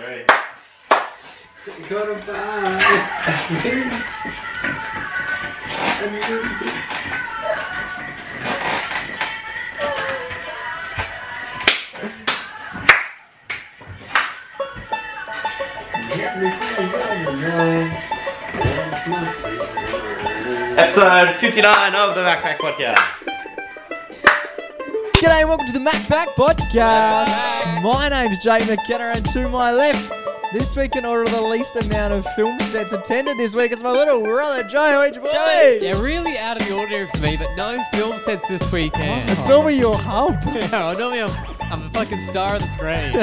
Three. You gotta buy. Episode 59 of the Backpack Podcast. G'day and welcome to the MacPack Podcast. My name's Jake McKenna and to my left, this week in order of the least amount of film sets attended this week, it's my little brother Joe H. Boy. Yeah, really out of the ordinary for me, but no film sets this weekend. It's normally your hub. Yeah, normally I'm a fucking star of the screen.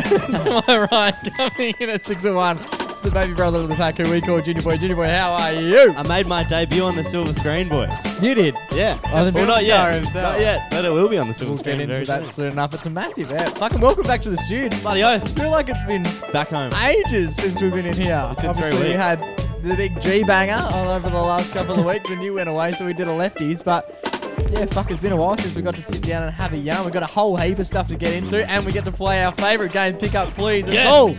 To my right, coming in at 6:01, it's the baby brother of the pack who we call Junior Boy. Junior Boy, how are you? I made my debut on the silver screen, boys. You did. Yeah. Oh, the well, not star yet. himself. Not yet, but it will be on the silver We'll screen. get into very that soon. soon enough. It's a massive Fucking welcome back to the studio. Bloody oath. I feel like it's been Back home. ages since we've been in here. It's been 3 Obviously, we weeks. had the big G banger all over the last couple of weeks, and you went away, so we did a lefties. But yeah, fuck, it's been a while since we got to sit down and have a yarn. We've got a whole heap of stuff to get into, and we get to play our favourite game, Pick Up Please. It's Yes. all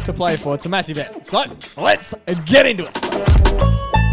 to play for. It's a massive bet. So let's get into it.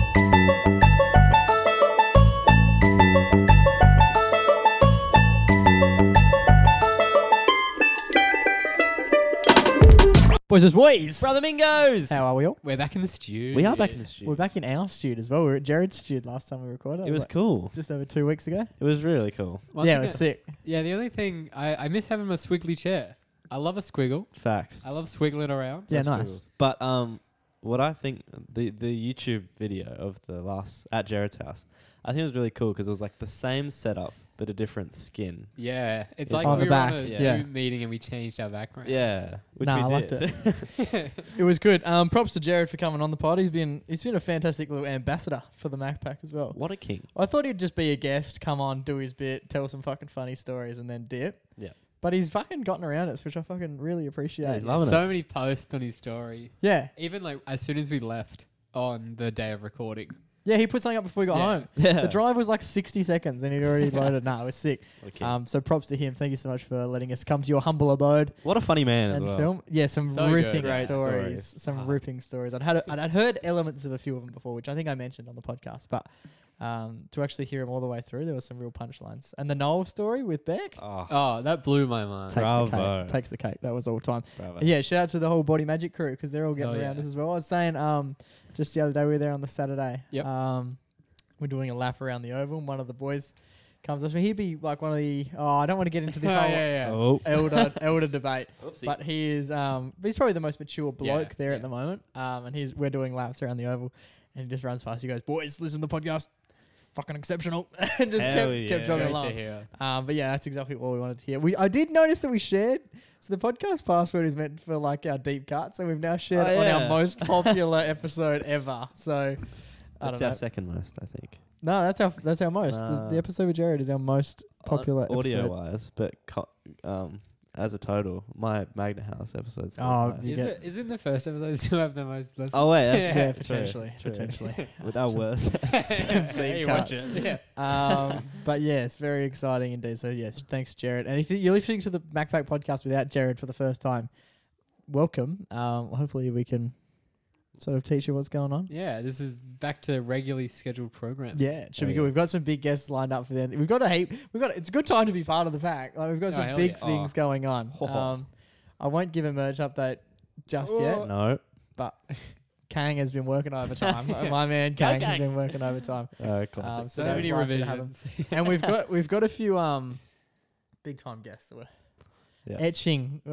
Boys. Brother Mingos. How are we all? We're back in the studio. We are back in the studio. We're back in our studio as well. We were at Jared's studio last time we recorded. It was like cool. just over 2 weeks ago. It was really cool. One Yeah, thing it was that- sick. Yeah, the only thing, I miss having my squiggly chair. I love a squiggle. Facts. I love squiggling around. Yeah, That's nice. cool. But what I think the YouTube video of the last at Jared's house, I think it was really cool because it was like the same setup but a different skin. Yeah, it's Yeah. like On we the were on back, a yeah. Zoom meeting and we changed our background. Yeah, which Nah, we I liked did. It was good. Props to Jared for coming on the pod. He's been a fantastic little ambassador for the MacPack as well. What a king. I thought he'd just be a guest, come on, do his bit, tell some fucking funny stories, and then dip. Yeah. But he's fucking gotten around us, which I fucking really appreciate. he's loving it. So many posts on his story. Yeah. Even like as soon as we left on the day of recording. Yeah, he put something up before we got Yeah. home. Yeah. The drive was like 60 seconds and he'd already loaded. Nah, it was sick. What a king. So props to him. Thank you so much for letting us come to your humble abode What a funny man as and well. film. Yeah, some So good. ripping Great stories. stories. Some Ah. ripping stories. I'd heard elements of a few of them before, which I think I mentioned on the podcast, but to actually hear them all the way through, there was some real punchlines. And the Noel story with Beck Oh, Oh, that blew my mind. takes the Bravo. cake. Takes the cake. That was all time. bravo. And yeah, shout out to the whole Body Magic crew because they're all getting Oh, around yeah. us as well. I was saying just the other day we were there on the Saturday. Yep. We're doing a lap around the oval and one of the boys comes up. He'd be like one of the I don't want to get into this Oh, whole yeah. Oh. elder debate. Oopsie. But he is he's probably the most mature bloke Yeah, there yeah. at the moment. And we're doing laps around the oval and he just runs past. He goes, "Boys, listen to the podcast. Fucking exceptional." And just Hell kept yeah. jogging Great along. to hear. But yeah, that's exactly what we wanted to hear. I did notice that we shared. So the podcast password is meant for like our deep cuts, and we've now shared Oh, it on yeah. our most popular episode ever. So I That's don't our know. second most, I think. No, that's our most. Nah. The episode with Jared is our most popular Audio episode. wise, but as a total, my Magna House episode's the Oh, most. you get- Isn't the first episode still have the most listens? Oh wait, Yeah, that's potentially, true. potentially. With our worst. Hey, watch cuts. it. Yeah. But yes, very exciting indeed. So yes, thanks, Jared. And if you're listening to the Backpack podcast without Jared for the first time, welcome. Hopefully we can sort of teach you what's going on. Yeah, this is back to regularly scheduled program. Yeah, it should Oh, be good. yeah. We've got some big guests lined up for them. We've got a heap. It's a good time to be part of the pack. Like we've got Oh, some hell big yeah. things going on. Oh. I won't give a merge update just yet, No. but Kang has been working overtime. Yeah. My man Kang has Kang. been working overtime. Classic. So that's many likely to happen. revisions. And we've got a few big time guests that we're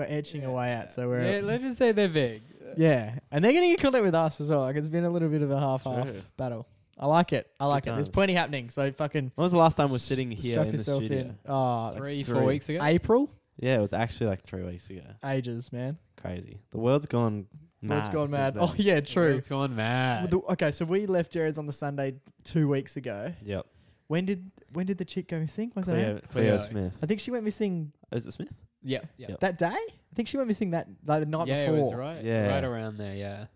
etching away at. So we're Yeah, let's just say they're big. yeah, and they're getting in contact with us as well. Like it's been a little bit of a half True. battle. I like it. There's times. plenty happening. So fucking When was the last time we're sitting here strap in the yourself studio? in. Oh, 3-4 weeks ago. April. Yeah, it was actually like 3 weeks ago. Ages, man. Crazy. The world's gone mad. World's gone since mad. then. Oh yeah, true. It's gone mad. Okay, so we left Jared's on the Sunday 2 weeks ago. Yep. When did the chick go missing? Was that Cleo Cleo. Smith. I think she went missing Is it Smith? Yeah, yeah. Yep. that day. I think she went missing that like the night Yeah, before. it was right. Yeah. Right around there, yeah. And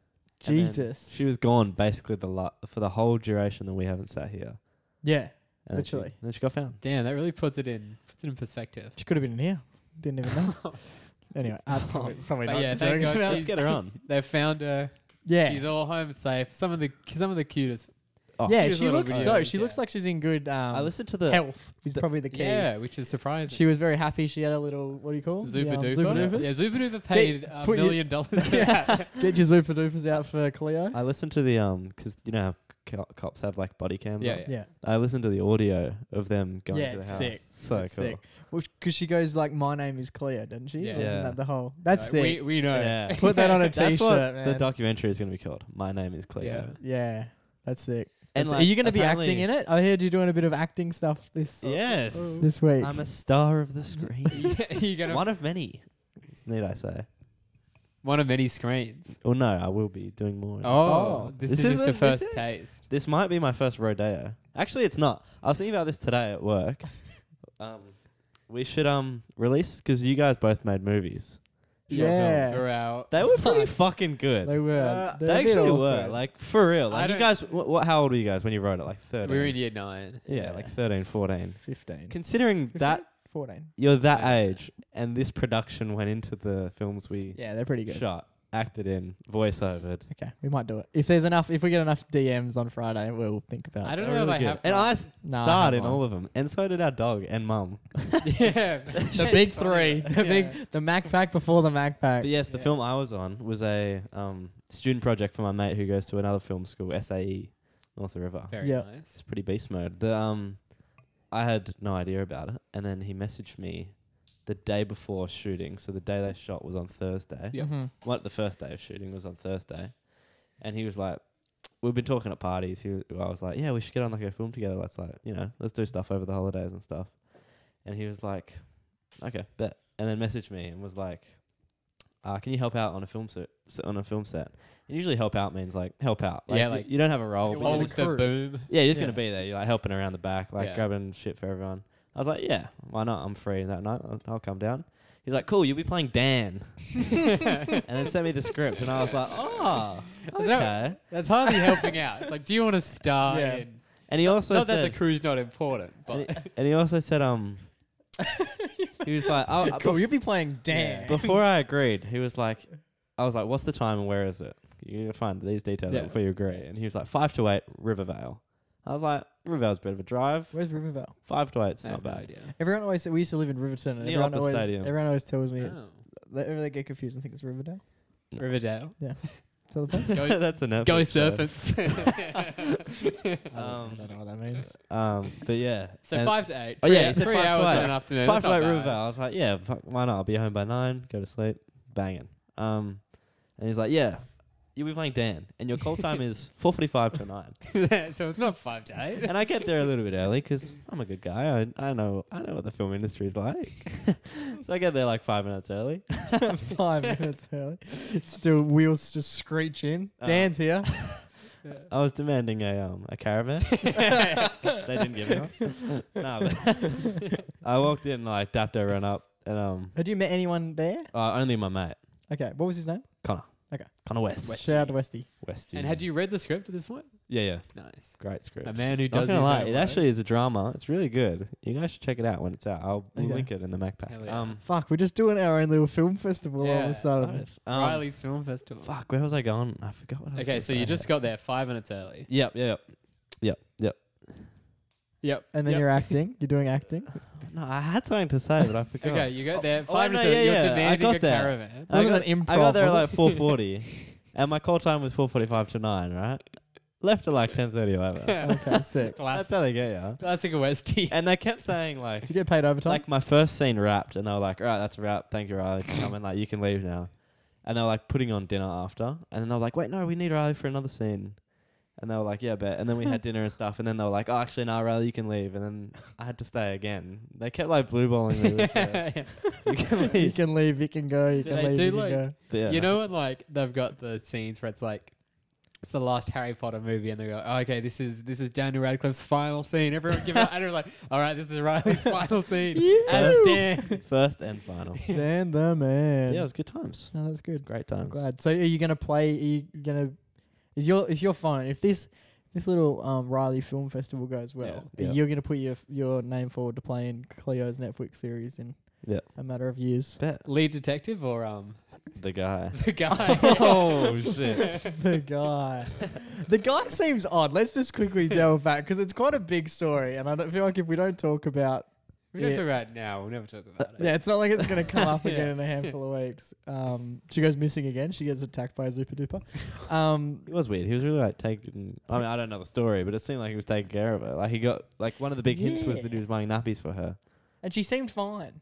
then Jesus. She was gone basically for the whole duration that we haven't sat here. Yeah, And literally. Then she got found. Damn, that really puts it in perspective. She could have been in here. Didn't even know. Anyway, probably But not. yeah, thank joking God about Let's it. get her on. They've found her. Yeah. She's all home and safe. Some of the cutest. Oh, Yeah, Cute she little looks videos, stoked. She yeah. looks like she's in good I listened to the health. Is probably the key. Yeah, which is surprising. She was very happy. She had a little, what do you call it? Zupa Duper. Zupa Doofers? Yeah, Zupa Duper paid $1 put your- million for that. Get your Zupa Doofers out for Cleo. I listened to the because you know how cops have like body cams. Yeah, on? yeah. Yeah. I listened to the audio of them going Yeah, to the it's house. sick. So That's cool. sick. Well, because she goes like, "My name is Cleo," doesn't she? Yeah. Or Isn't Yeah. that the whole? That's sick. We know. Yeah. Put that on a t-shirt, That's what man. the documentary is going to be called. My name is Cleo. Yeah. Yeah, that's sick. And Are like, you going to be acting apparently- in it? I heard you're doing a bit of acting stuff this Yes. this week. I'm a star of the screen. You're gonna One of many, need I say. one of many screens. Well, no, I will be doing more. Oh. This This is just a isn't- first is it? taste. This might be my first rodeo. Actually, it's not. I was thinking about this today at work. We should release, because you guys both made movies. Yeah. For our They were pretty fucking good. They were. Uh, They're a They bit actually were, awkward. like, for real. I Like, you don't- guys, what? How old were you guys when you wrote it? Like 13? we were in year 9. Yeah, like 13, 14. 15. Considering 15? that 14. you're that Yeah. age, and this production went into the films we Yeah, they're pretty good. shot, acted in, voice-overed. Okay, we might do it. If we get enough DMs on Friday, we'll think about I it. don't They're know really if I good. have. And I one. No, I starred have in one. all of them, and so did our dog and mum. Yeah. The big three. The Mac Pack before the Mac Pack. But yes, the Yeah. film I was on was a student project for my mate who goes to another film school, SAE, North of the River. Very Yeah. nice. It's pretty beast mode. I had no idea about it, and then he messaged me the day before shooting. So the day they shot was on Thursday. Yeah. Mhm. What the first day of shooting was on Thursday, and he was like, "We've been talking at parties." I was like, "Yeah, we should get on like a film together. Let's let's do stuff over the holidays and stuff." And he was like, "Okay, bet." And then messaged me and was like, "Can you help out on a film set? And usually help out means like help out. Yeah, you- like- you don't have a role. but you're Hold just- the boom. yeah, you're just Yeah. gonna be there. You're like helping around the back, like Yeah. grabbing shit for everyone. I was like, yeah, why not? I'm free that night. I'll come down. He's like, cool. You'll be playing Dan, and then sent me the script, and I was like, oh, okay. That's hardly helping out. It's like, do you want to star Yeah. in? And he also Not that said, the crew's not important, but and he also said, he was like, oh, Cool. You'll be playing Dan. before I agreed, he was like, I was like, what's the time and where is it? You gotta find these details Yeah. out before you agree. And he was like, 5 to 8, Rivervale. I was like, Rivervale's a bit of a drive. Where's Rivervale? 5 to 8's I not have no bad. idea. Everyone always we used to live in Riverton, and Near Opera Stadium. everyone always tells me Oh. it's they get confused and think it's Riverdale. Riverdale. Is that the place? Go, That's a Netflix go show. serpents. I don't know what that means. But yeah. So And 5 to 8. Oh, yeah, he said 3 5 to hours 8. in an afternoon. 5 to That's 8 not bad. Rivervale. I was like, yeah, fuck, why not? I'll be home by 9, go to sleep, banging. And he's like, yeah, you'll be playing Dan, and your call time is 4:45 to 9. So it's not 5 to 8. And I get there a little bit early because I'm a good guy. I know what the film industry is like. So I get there like 5 minutes early. 5 minutes early. Still wheels just screech in. Dan's here. I was demanding a caravan, which they didn't give me. No, but I walked in and like dapped everyone up, and Had you met anyone there? only my mate Okay. What was his name? Connor. Okay. Connor West. Shout out to Westy. Westy. And had you read the script at this point? Yeah. Nice. Great script. A man who Not does gonna his lie, own it work. actually is a drama. It's really good. You guys should check it out when it's out. I'll Okay. link it in the MacPack. Hell yeah. Fuck, we're just doing our own little film festival all of Yeah. a sudden. Riley's Film Festival. Fuck, where was I going? I forgot what I was Okay, gonna so you say. just got there 5 minutes early. Yep. Yep. And then you're acting. You're doing acting. No, I had something to say, but I forgot. Okay, you got there Oh, 5 no, minutes early. yeah, You're yeah, I demanding got a there. caravan. Wasn't an I improv, got there at was like it? 4:40, and my call time was 4:45 to 9. Right, left at like 10:30 or whatever. Okay, sick. That's how they get you. Classic Westie. And they kept saying like, Did you get paid overtime? like my first scene wrapped, and they were like, "All right, that's a wrap. Thank you, Riley, for coming. Like, you can leave now." And they were like putting on dinner after, and then they were like, "Wait, no, we need Riley for another scene." And they were like, "Yeah, bet." And then we had dinner and stuff, and then they were like, "Oh, actually, no, Riley, you can leave." And then I had to stay again. They kept like blueballing me. With the, you can you leave. can leave. You can go. You Do can they leave. do, You can like- go. But yeah. You know when like they've got the scenes where it's like it's the last Harry Potter movie and they go, oh, okay, this is Daniel Radcliffe's final scene. Everyone give it and they're like, all right, this is Riley's final scene as Dan. First and final. Dan the man. Yeah, it was good times. No, that's good. Great I'm times. glad. So are you gonna play? Are you gonna? Is your phone? If this little Riley Film Festival goes well, Yeah. you're gonna put your name forward to play in Cleo's Netflix series in Yeah. a matter of years. Bet Lead detective or the guy. the guy? Oh shit! The guy. The guy seems odd. Let's just quickly delve back because it's quite a big story, and I don't feel like if we don't talk about, We don't Yeah. talk about it now. We'll never talk about it. yeah, it's not like it's going to come up Yeah. again in a handful of weeks. She goes missing again. She gets attacked by a Zupa Duper. It was weird. He was really like taking. I mean, I don't know the story, but it seemed like he was taking care of her. Like he got like one of the big hints was that he Yeah. was buying nappies for her. And she seemed fine.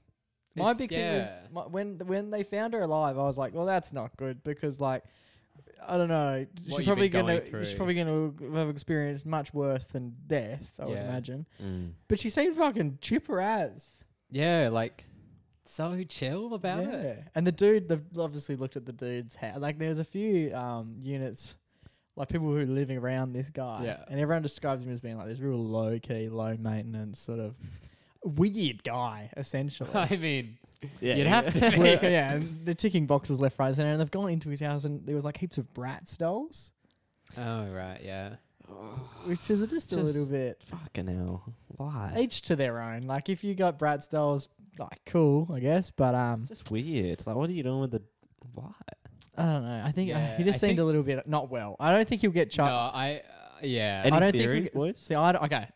My It's- big thing was yeah. when they found her alive, I was like, well, that's not good because like I don't know, What she's you've probably been going gonna she's through. probably gonna have experienced much worse than death, I would Yeah. imagine. Mm. But she seemed fucking chipper as. Yeah, like so chill about it. And the dude, they've obviously looked at the dude's house. Like there's a few units, like people who are living around this guy. Yeah. And everyone describes him as being like this real low key, low maintenance sort of weird guy, essentially. I mean, Yeah, you'd have to be. Well, yeah, and they're ticking boxes left, right, center, and they've gone into his house and there was like heaps of Bratz dolls, Oh right, yeah. which is just a little Just- bit Fucking hell! Why? each to their own. Like if you got Bratz dolls, like cool, I guess, but Just weird. Like, what are you doing with the? Why? I don't know. I think Yeah, he just I seemed think- a little bit not well. I don't think he'll get No, charged. yeah. Any I don't theories, think boys? See, I don't, okay.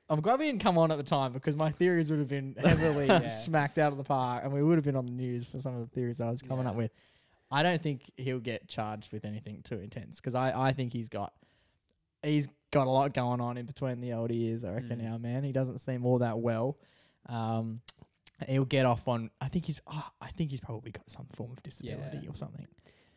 I'm glad we didn't come on at the time because my theories would have been heavily Yeah. smacked out of the park, and we would have been on the news for some of the theories I was coming Yeah. up with. I don't think he'll get charged with anything too intense because I think he's got a lot going on in between the old ears. I reckon now, man. He doesn't seem all that well. He'll get off on. I think he's probably got some form of disability Yeah. or something.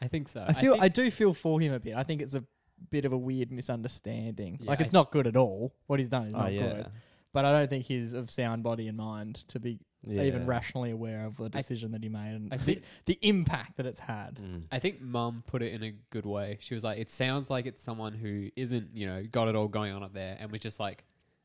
I think so. I do feel for him a bit. I think it's a bit of a weird misunderstanding. Yeah, Like it's not good at all. What he's done is Oh not yeah. good. But I don't think he's of sound body and mind to be Yeah. even rationally aware of the decision that he made and I think- the impact that it's had. Mm. I think Mum put it in a good way. She was like, "It sounds like it's someone who isn't, got it all going on up there, and was just like,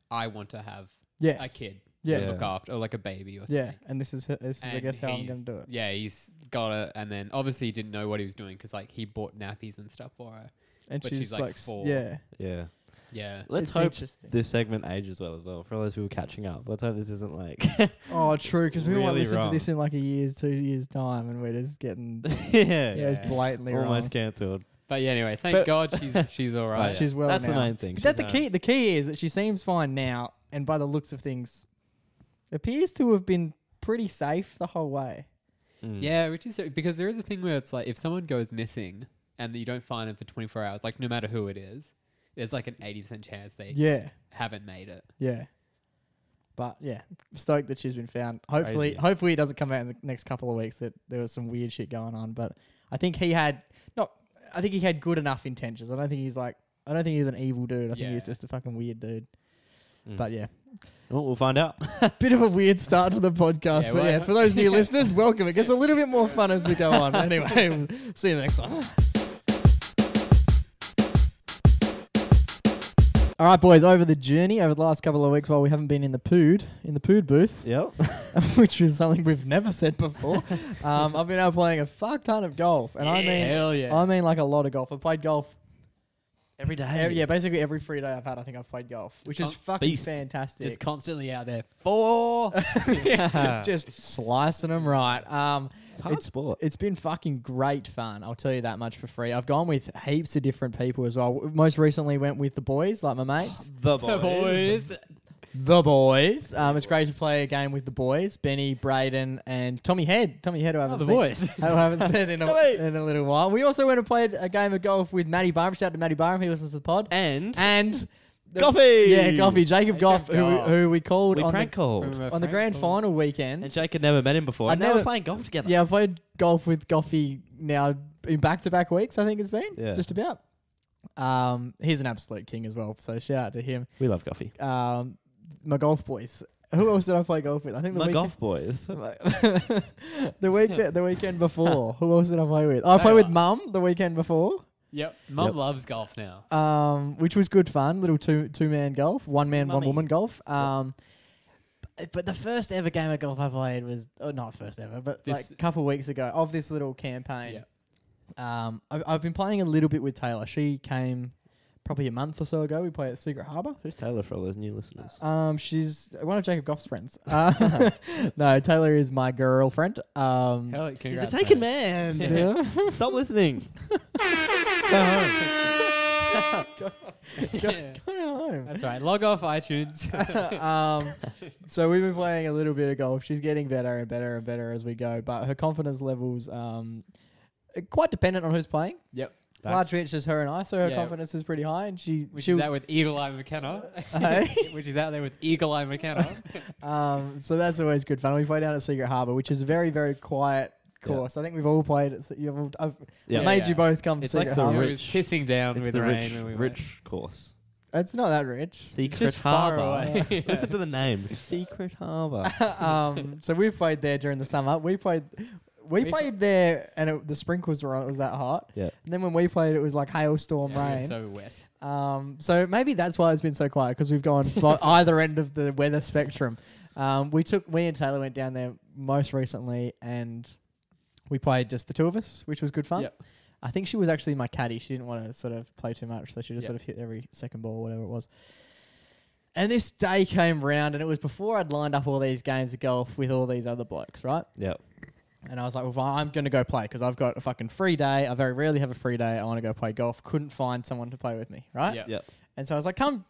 I want to have Yes. a kid Yeah. to look after, or like a baby or something." Yeah. And this is I And guess how I'm he's- going to do it. Yeah, he's got it, and then obviously he didn't know what he was doing because like he bought nappies and stuff for her. And but she's she's, like, 4. yeah. Yeah. Yeah, Let's It's hope interesting. this segment ages well as well. For all those people catching up, let's hope this isn't like. Oh, true. Because we might Really listen wrong. to this in like a year's, 2 years time, and we're just getting yeah. it's blatantly Almost wrong. cancelled. but yeah. Anyway, thank But- God she's all right. She's well That's now. the main thing. But that's the She's key. The key is that she seems fine now, and by the looks of things, appears to have been pretty safe the whole way. Mm. Yeah, which is because there is a thing where it's like if someone goes missing and you don't find them for 24 hours, like no matter who it is, there's like an 80% chance they Yeah, haven't made it. yeah. But yeah, stoked that she's been found. Hopefully, Crazy. hopefully it doesn't come out in the next couple of weeks that there was some weird shit going on. But I think he had I think he had good enough intentions. I don't think he's an evil dude. I think he's Yeah. just a fucking weird dude. Mm. But yeah, Well, we'll find out. bit of a weird start to the podcast. Yeah, but well- yeah, for those new listeners, welcome. It gets a little bit more fun as we go on. Anyway, we'll see you next time. All right, boys, over the journey over the last couple of weeks while we haven't been in the pood booth, Yep. which is something we've never said before. I've been out playing a fuck ton of golf, and Hell yeah. I mean like a lot of golf. I played golf. Every day. Yeah, basically every free day I've had, I think I've played golf, which is Oh, fucking beast. fantastic. Just constantly out there. 4. Just slicing them right. It's a hard sport. It's been fucking great fun. I'll tell you that much for free. I've gone with heaps of different people as well. Most recently went with the boys, like my mates. The The boys. It's great to play a game with the boys. Benny, Braden, and Tommy Head. Tommy Head, who I haven't the seen. boys. Who I haven't seen in a little while. We also went and played a game of golf with Matty Barham. Shout out to Matty Barham. He listens to the pod. And Goffy. Yeah, Goffy. Jacob Goff, Goff. who we called we on prank called. on the grand final weekend. And Jake had never met him before. I'd And now never- we're playing golf together. Yeah, I've played golf with Goffy now in back-to-back weeks, I think it's been. Yeah. Just about. He's an absolute king as well, so shout out to him. We love coffee. My golf boys. Who else did I play golf with? I think the My weekend, golf boys. the weekend before. Who else did I play with? I played with Mum the weekend before, Yep. Mum Yep. loves golf now. which was good fun. Little two-man golf, one man, one Mummy. woman golf. But the first ever game of golf I played was not first ever, but This- like a couple of weeks ago of this little campaign. Yeah. I've been playing a little bit with Taylor. She came probably a month or so ago. We played at Secret Harbour. Who's Taylor for all those new listeners? She's one of Jacob Goff's friends. No, Taylor is my girlfriend. Hell, He's a congrats, taken mate. man. Yeah. Stop listening. Go home. Yeah. Go home. That's right. Log off iTunes. So we've been playing a little bit of golf. She's getting better and better and better as we go, but her confidence levels quite dependent on who's playing. Yep. Largely it's just her and I, so her Yeah. confidence is pretty high, and Which is out with Eagle Eye McKenna. Hey? Which is out there with Eagle Eye McKenna. So that's always good fun. We play down at Secret Harbour, which is a very, very quiet course. I think we've all played it. So I've Yeah. made Yeah. you both come to It's like Secret the Harbour. It was pissing down It's with the rain when we went. rich course. It's not that rich. Secret just far Harbour. away. Listen to the name. Secret Harbour. So we've played there during the summer. We played there, and the sprinkles were on. It was that hot. Yeah. And then when we played, it was like hailstorm Yeah, it was rain. so wet. So maybe that's why it's been so quiet, because we've gone like either end of the weather spectrum. We and Taylor went down there most recently, and we played just the two of us, which was good fun. Yep. I think she was actually my caddy. She didn't want to sort of play too much, so she just Yep. sort of hit every second ball, whatever it was. And this day came round, and it was before I'd lined up all these games of golf with all these other blokes, right? Yep. And I was like, well, I'm going to go play because I've got a fucking free day. I very rarely have a free day. I want to go play golf. Couldn't find someone to play with me, right? Yep. Yep. And so I was like, come,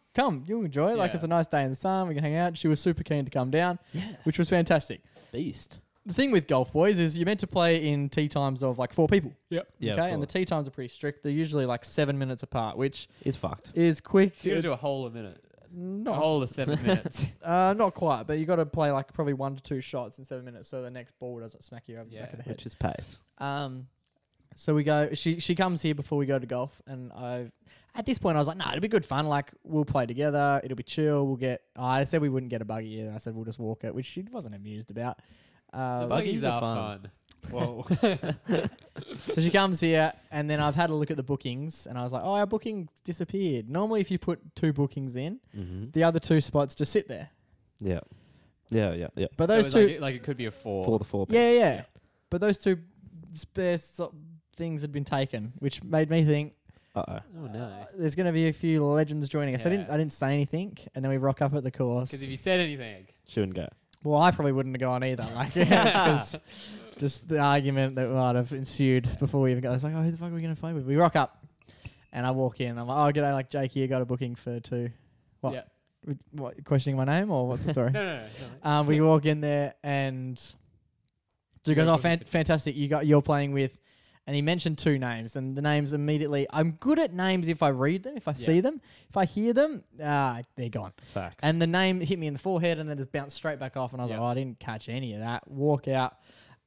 you'll enjoy it. Like, Yeah. it's a nice day in the sun. We can hang out. She was super keen to come down, Yeah. which was fantastic. Beast. The thing with golf, boys, is you're meant to play in tee times of like 4 people. Yep. Yeah. Okay, and the tee times are pretty strict. They're usually like 7 minutes apart, which It's fucked. is quick. So you got to do a hole a minute. A Not, hole of 7 minutes. not quite, but you got to play like probably 1 to 2 shots in 7 minutes, so the next ball doesn't smack you over the back of the head. Which is pace. So we go. She comes here before we go to golf, and at this point I was like, nah, it'll be good fun. Like, we'll play together. It'll be chill. We'll get. I said we wouldn't get a buggy either. I said we'll just walk it, which she wasn't amused about. The buggies buggies are are fun. fun. Whoa. So she comes here, and then I've had a look at the bookings, and I was like, oh, our bookings disappeared. Normally, if you put 2 bookings in, Mm-hmm. the other 2 spots just sit there. Yeah. Yeah. But So those it's 2, like it could be a 4. For the 4 yeah. But those 2 spare things had been taken, which made me think, Uh-oh. Oh no. there's going to be a few legends joining us. I Yeah. didn't say anything, and then we rock up at the course. Because if you said anything, Shouldn't go. Well, I probably wouldn't have gone either. Like, because just the argument that might have ensued before we even got. I was like, oh, who the fuck are we going to play with? We rock up, and I walk in. I'm like, oh, g'day, like Jake here, got a booking for 2. What? Yeah. What? Questioning my name, or what's the story? No. We walk in there, and so he goes, oh, fantastic, you're playing with. And he mentioned 2 names, and the names immediately. I'm good at names if I read them, if I see them. If I hear them, they're gone. Facts. And the name hit me in the forehead, and then just bounced straight back off. And I was Yeah. like, oh, I didn't catch any of that. Walk out,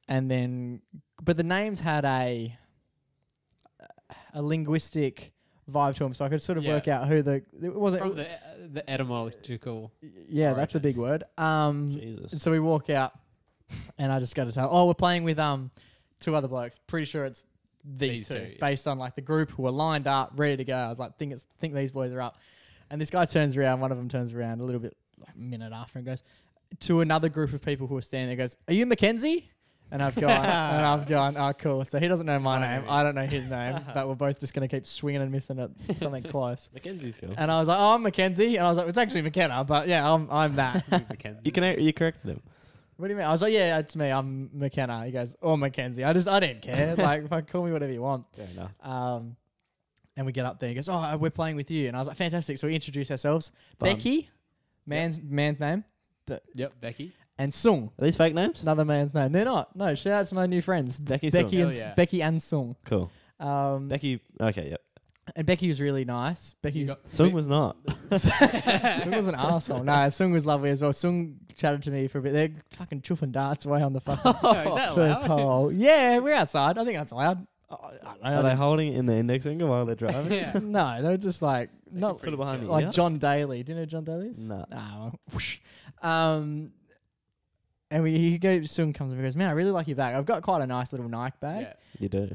and then, but the names had a linguistic vibe to them, so I could sort of Yeah. work out who it wasn't. From the etymological. Yeah, that's a origin. big word. Jesus. And so we walk out, and I just got to tell, oh, we're playing with 2 other blokes. Pretty sure it's these two, two, yeah. based on like the group who are lined up, ready to go. I was like, think these boys are up. And this guy turns around. One of them turns around a little bit, like a minute after, and goes to another group of people who are standing there. Goes, "Are you Mackenzie?" And I've gone, oh, cool. So he doesn't know my name. I don't know his name, but we're both just going to keep swinging and missing at something close. Mackenzie's cool. And I was like, oh, I'm Mackenzie. And I was like, it's actually McKenna, but yeah, I'm that. You corrected him. What do you mean? I was like, yeah, it's me. I'm McKenna. He goes, or Mackenzie. I didn't care. Like, if I call me whatever you want. Fair enough. And we get up there. He goes, oh, we're playing with you. And I was like, fantastic. So we introduce ourselves. Fun. Becky, man's name, Yep, Becky. and Sung, Are these fake names? another man's name. They're not. No, shout out to my new friends, Becky, Becky Sung. and Hell yeah. Becky and Sung. Cool. Um, Becky. Okay, yep. and Becky was really nice. Becky was Sung was not. Sung was an arsehole. No, Sung was lovely as well. Sung chatted to me for a bit. They're fucking chuffing darts away on the fucking Oh, is that first allowed? hole. Yeah, we're outside. I think that's allowed. I don't know. Are they holding it in the index finger while they're driving? Yeah. No, they're just like not Put it behind the like ear? John Daly. Do you know who John Daly is? No. Well, whoosh. And he goes, Sung comes and goes, man, I really like your bag. I've got quite a nice little Nike bag. Yeah. You do.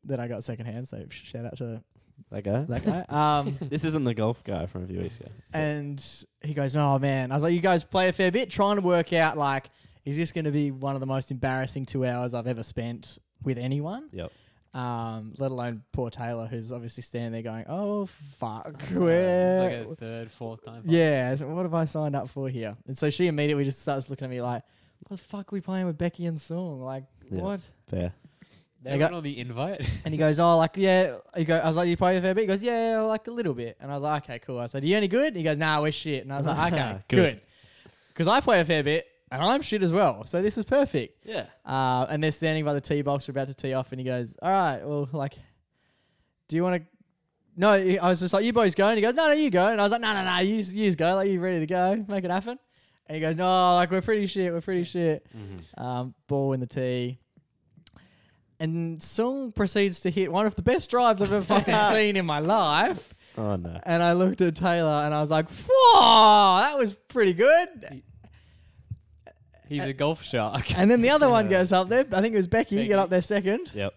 That I got secondhand. So shout out to That guy? that guy. This isn't the golf guy from a few weeks ago. And he goes, oh man. I was like, you guys play a fair bit, trying to work out like, is this going to be one of the most embarrassing 2 hours I've ever spent with anyone? Yep. Let alone poor Taylor, who's obviously standing there going, "Oh fuck, It's where?" like a third, fourth time. Yeah, so what have I signed up for here? And so she immediately just starts looking at me like, "What the fuck are we playing with Becky and Sung? Like, Yeah. what?" Fair. They I went got- on the invite. And he goes, "Oh, like, yeah." I was like, "You play a fair bit?" He goes, "Yeah, like a little bit." And I was like, "Okay, cool." I said, "Are you any good?" He goes, "Nah, we're shit." And I was like, "Okay, Good. good." Because I play a fair bit and I'm shit as well. So this is perfect. Yeah. And they're standing by the tee box. We're about to tee off. And he goes, "All right, well, like, do you want to?" No, I was just like, "You boys go." And he goes, "No, you go." And I was like, No, you go. Like, you ready to go? Make it happen. And he goes, "No, like, we're pretty shit. Mm-hmm. Ball in the tee. And Sung proceeds to hit one of the best drives I've ever fucking seen in my life. Oh no. And I looked at Taylor and I was like, "Whoa, that was pretty good." He's a golf shark. And then the other one goes up there. I think it was Becky, got up there second. Yep.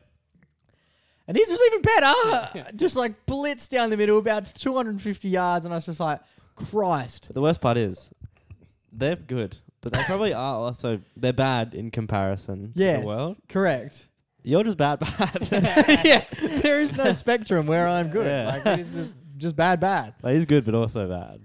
And his was even better. Just like blitzed down the middle, about 250 yards. And I was just like, Christ. But the worst part is, they're good, but they probably are also they're bad in comparison to Yes, the world. correct. You're just bad. Yeah, there is no spectrum where I'm good. Yeah. Like, it's just bad. Like, he's good, but also bad.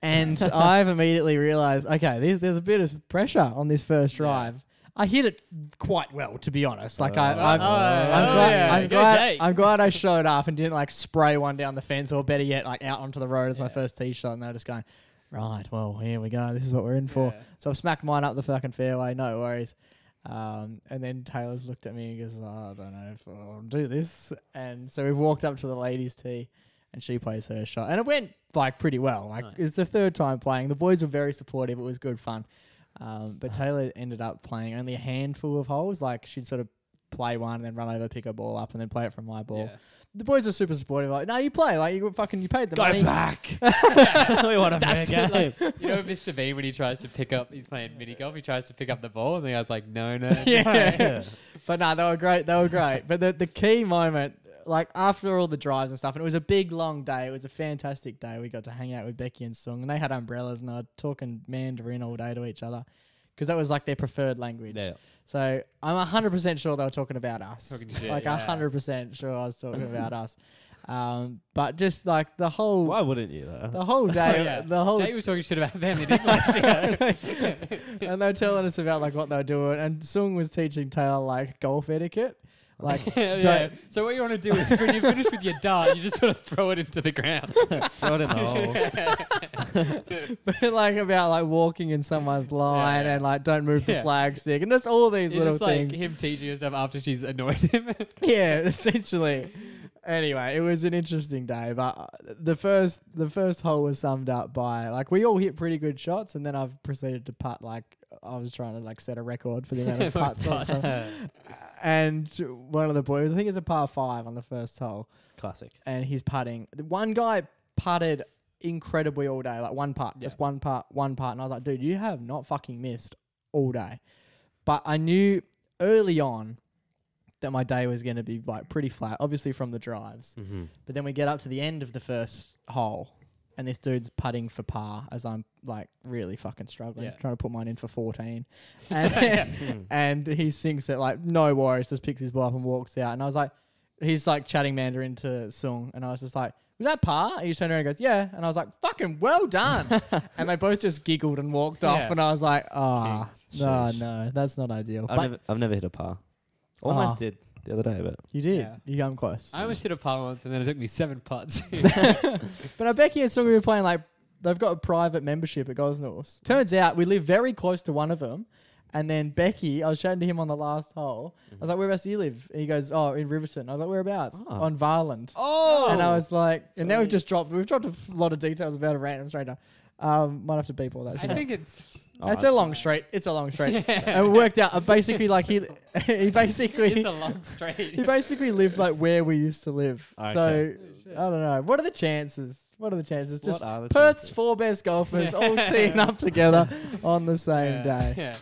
And I've immediately realized, okay, there's a bit of pressure on this first drive. I hit it quite well, to be honest. Like I'm glad I showed up and didn't like spray one down the fence, or better yet, like out onto the road as my first tee shot. And they're just going, right, well, here we go. This is what we're in for. Yeah. So I've smacked mine up the fucking fairway. No worries. And then Taylor's looked at me and goes, "Oh, I don't know if I'll do this." And so we've walked up to the ladies' tee, and she plays her shot, and it went like pretty well. Like Nice. it's the third time playing. The boys were very supportive. It was good fun. But Taylor ended up playing only a handful of holes. Like she'd sort of play one and then run over, pick her ball up, and then play it from my ball. Yeah. The boys are super supportive. Like, no, you play. Like you paid the Go money. back. We want a fair game. Like, you know Mr. Bean when he tries to pick up, he's playing mini golf, he tries to pick up the ball, and the guy's like, no. Yeah. But no, they were great. But the key moment, like after all the drives and stuff, and it was a big, long day. It was a fantastic day. We got to hang out with Becky and Sung, and they had umbrellas, and they were talking Mandarin all day to each other because that was like their preferred language. Yeah. So I'm 100% sure they were talking about us. Talking shit, like yeah. 100% sure I was talking about us. But just like the whole Why wouldn't you though? the whole day, the whole Jay was talking shit about them in English. and they were telling us about like what they were doing, and Sung was teaching Taylor like golf etiquette. Like, yeah. So what you want to do is when you finish with your dart, you just sort of throw it into the ground. Throw it in the hole. but like about like walking in someone's line Yeah. and like don't move the Yeah. flag stick and just all these It's little just like things. him teaching her stuff after she's annoyed him. Yeah, essentially. Anyway, it was an interesting day, but the first hole was summed up by like we all hit pretty good shots, and then I've proceeded to putt like I was trying to like set a record for the amount of Most putts. I was trying- And one of the boys, I think it's a par 5 on the first hole, Classic. and he's putting. The one guy putted incredibly all day, like one putt, just one putt, and I was like, dude, you have not fucking missed all day. But I knew early on that my day was going to be like pretty flat, obviously from the drives. Mm-hmm. But then we get up to the end of the first hole, and this dude's putting for par as I'm like really fucking struggling, Yeah. trying to put mine in for 14. And, and he sinks it like, no worries, just picks his ball up and walks out. And I was like, he's like chatting Mandarin to Sung. And I was just like, was that par? And he turned around and goes, yeah. And I was like, fucking well done. And they both just giggled and walked off. Yeah. And I was like, oh, Kings. no, Sheesh. no, that's not ideal. I've never hit a par. Almost Oh. did the other day, but You did. Yeah. You come close. I almost hit a par once, and then it took me 7 putts. But I Becky and Sung were playing like they've got a private membership at Gosnells. Turns out we live very close to one of them. And then Becky, I was chatting to him on the last hole. I was like, "Whereabouts do you live?" And he goes, "Oh, in Riverton." I was like, "Whereabouts?" Oh. On Varland. oh, And I was like, and now we've dropped a lot of details about a random stranger. Might have to beep all that I shit. think it's... It's a long straight. It's a long straight. And it worked out. Basically, like he basically It's a long straight. he basically lived like where we used to live. Okay. So I don't know. What are the chances? Just What are the Perth's chances? 4 best golfers all teeing up together on the same day. Yeah.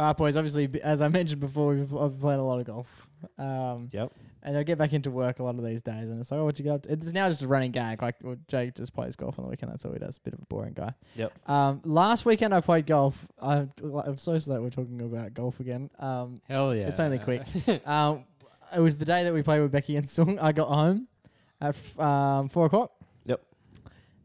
All right, boys. Obviously, as I mentioned before, I've played a lot of golf. Yep. And I get back into work a lot of these days, and it's like, oh, what you get up to? It's now just a running gag. Like, well, Jake just plays golf on the weekend. That's all he does. Bit of a boring guy. Yep. Last weekend I played golf. I'm so sad we're talking about golf again. Hell yeah. It's only quick. It was the day that we played with Becky and Sung. I got home at 4 o'clock. Yep.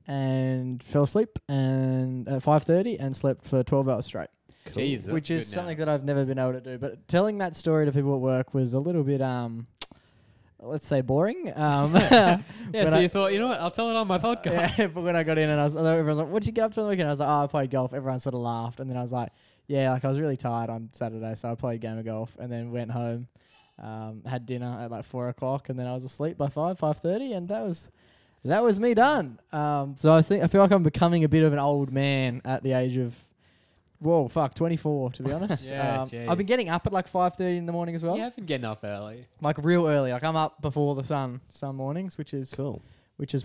And fell asleep and at 5:30 and slept for 12 hours straight. Cool. Jeez, Which that's is good something now. that I've never been able to do. But telling that story to people at work was a little bit, let's say, boring. Yeah, when so I- you thought, you know what? I'll tell it on my podcast. Yeah, but when I got in and everyone was like, "What did you get up to on the weekend?" I was like, "Oh, I played golf." Everyone sort of laughed, and then I was like, "Yeah, like I was really tired on Saturday, so I played a game of golf, and then went home, had dinner at like 4 o'clock, and then I was asleep by 5:30, and that was me done." So I feel like I'm becoming a bit of an old man at the age of 24, to be honest. Yeah, I've been jeez. getting up at like 5:30 in the morning as well, You have been getting up early. like real early. Like I'm up before the sun some mornings, which is Cool.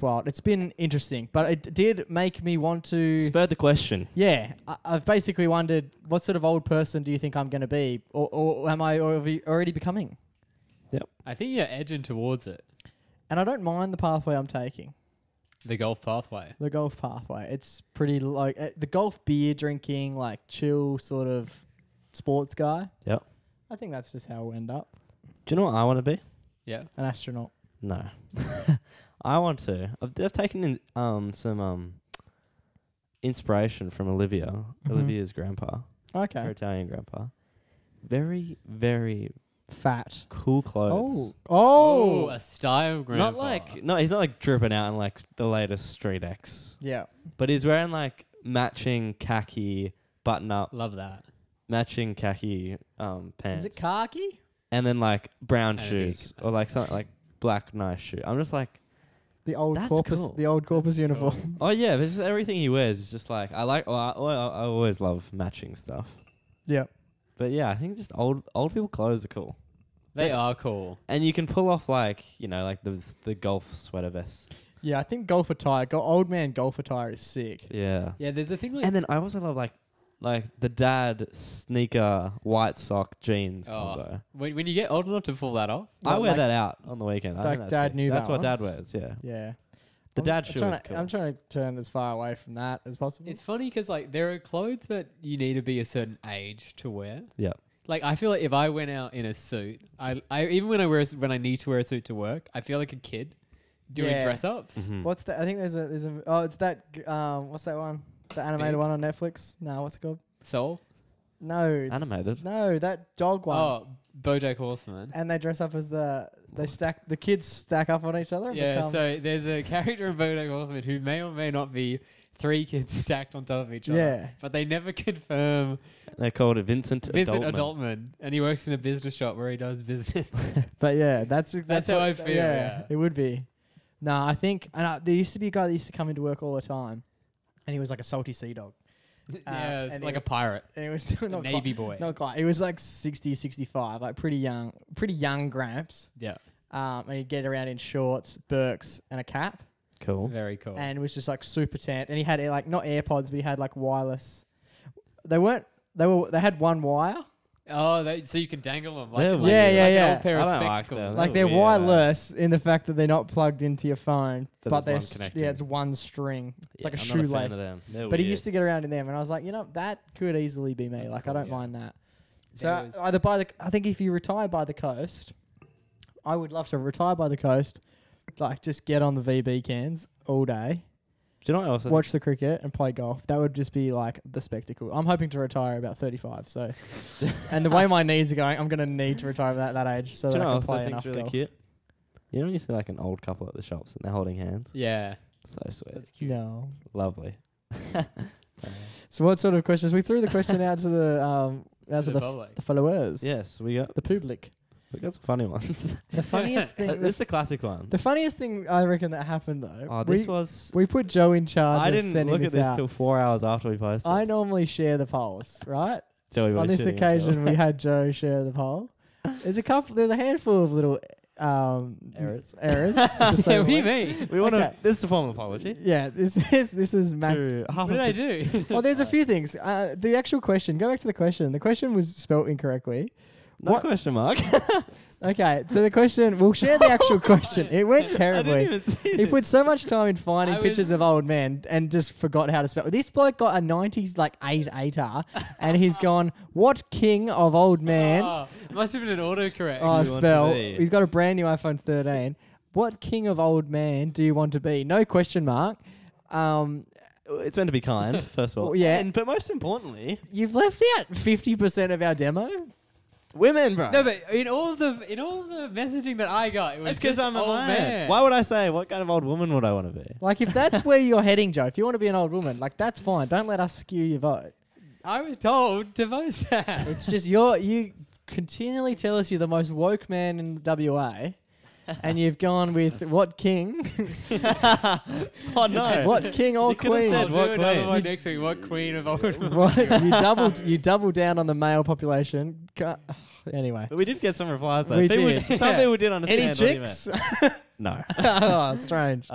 wild. It's been interesting, but it did make me want to. Spurred the question. Yeah, I've basically wondered what sort of old person do you think I'm going to be, or am I already becoming? I think you're edging towards it. And I don't mind the pathway I'm taking, The golf pathway. the golf pathway. It's pretty like the golf beer drinking, like chill sort of sports guy. Yep. I think that's just how we'll end up. Do you know what I want to be? Yeah. An astronaut. No. I want to. I've taken in, some inspiration from Olivia. Mhm. Olivia's grandpa. Her Okay. Italian grandpa. Very, very Fat. cool clothes. Oh. A style grandpa. He's not like dripping out in like the latest Street X. Yeah. But he's wearing like matching khaki button up, Love that. matching khaki pants. Is it khaki? And then like brown And a shoes or like something like black nice shoe. I'm just like, The old That's corpus. cool. The old corpus uniform. oh yeah, but just everything he wears is just like I like. I always love matching stuff. Yeah. But yeah, I think just old people clothes are cool, They are cool. and you can pull off like like the golf sweater vest. Yeah, I think golf attire, old man golf attire is sick. Yeah, Yeah, there's a thing like and then I also love like the dad sneaker white sock jeans combo. when you get old enough to pull that off. I wear like- that out on the weekend. I like think that's dad sick. New That's what dad Balance? wears. Yeah, Yeah. the I'm- dad I'm shoe trying is to- cool. I'm trying to turn as far away from that as possible. It's funny because like there are clothes that you need to be a certain age to wear. Yeah. Like I feel like if I went out in a suit, I even when I need to wear a suit to work, I feel like a kid doing Yeah. dress ups. Mhm. What's that? I think there's a. Oh, it's that. What's that one? The animated Big? one on Netflix. No, what's it called? Soul. No, Animated. no, that dog one. Oh, BoJack Horseman. And they dress up as the kids stack up on each other. and Yeah, become- so there's a character in BoJack Horseman who may or may not be 3 kids stacked on top of each other. Yeah. But they never confirm They called it Vincent Vincent Adultman. Adultman, and he works in a business shop where he does business. But yeah, that's how what- I feel, yeah. It would be. No, I think there used to be a guy that used to come into work all the time, and he was like a salty sea dog. yeah, it's and like he- a pirate, And he was a not navy boy. Not quite. He was like 60, 65, like pretty young gramps. Yeah, And he'd get around in shorts, Birks, and a cap, Cool. very cool. and was just like super tan. And he had like not AirPods, but he had like wireless. They had one wire. So you can dangle them. They're Like, weird. Yeah, yeah, like yeah. An old pair of I don't like spectacles. them. Like They're they're weird. wireless in the fact that they're not plugged into your phone, But but there's they're one connecting. it's one string. It's like a I'm not a fan shoelace. of them. They're But he weird. used to get around in them, and I was like, that could easily be me. That's like cool, I don't yeah. mind that. There So was- either I think if you retire by the coast, I would love to retire by the coast, like just get on the VB cans all day, Do you know what else? watch the cricket and play golf. That would just be like the spectacle. I'm hoping to retire about 35. So, and the way my knees are going, I'm gonna need to retire at that age so Do you that know I what can else I play think's enough really golf. cute? You know when you see like an old couple at the shops and they're holding hands? Yeah, So sweet. that's cute. No. Lovely. So what sort of questions? We threw the question out to the public. the followers. Yes, we got The public. some funny ones. The funniest thing. This is a classic one. The funniest thing I reckon that happened though. Oh, this was. we put Joe in charge. I of didn't sending look at this out. till 4 hours after we posted. I normally share the polls, right? Joey On was this shitting occasion, himself. we had Joe share the poll. There's a handful of little Errors. Errors. to say Yeah, the what do you least. mean? We want Okay. to. This is a formal apology. Yeah, this is Mac. To half What of did I the- do? Well, there's a few things. The actual question. Go back to the question. The question was spelt incorrectly. No What- question mark. Okay, so the question. We'll share the actual question. It went I didn't terribly. even see He this. put so much time in finding I pictures was- of old men and just forgot how to spell. This bloke got a 90s like 8-8er and he's gone, what king of old man? Oh, must have been an autocorrect. Oh, want to spell. be? He's got a brand new iPhone 13. What king of old man do you want to be? No question mark. It's meant to be kind, first of all. Well, yeah. But most importantly, You've left out 50% of our demo. women, bro. No, but in all the messaging that I got, it was That's because just I'm a old man. Why would I say what kind of old woman would I want to be? Like, if that's where you're heading, Joe, if you want to be an old woman, like, that's fine. Don't let us skew your vote. I was told to vote that. It's just you continually tell us you're the most woke man in WA, and you've gone with what king? Oh no! What king or You could've queen? said I'll do what another queen? one next week. What queen of old women? What? You doubled down on the male population. Anyway, But we did get some replies though. We People did. Some Yeah. people did understand. any what he chicks? meant. No. Oh, strange.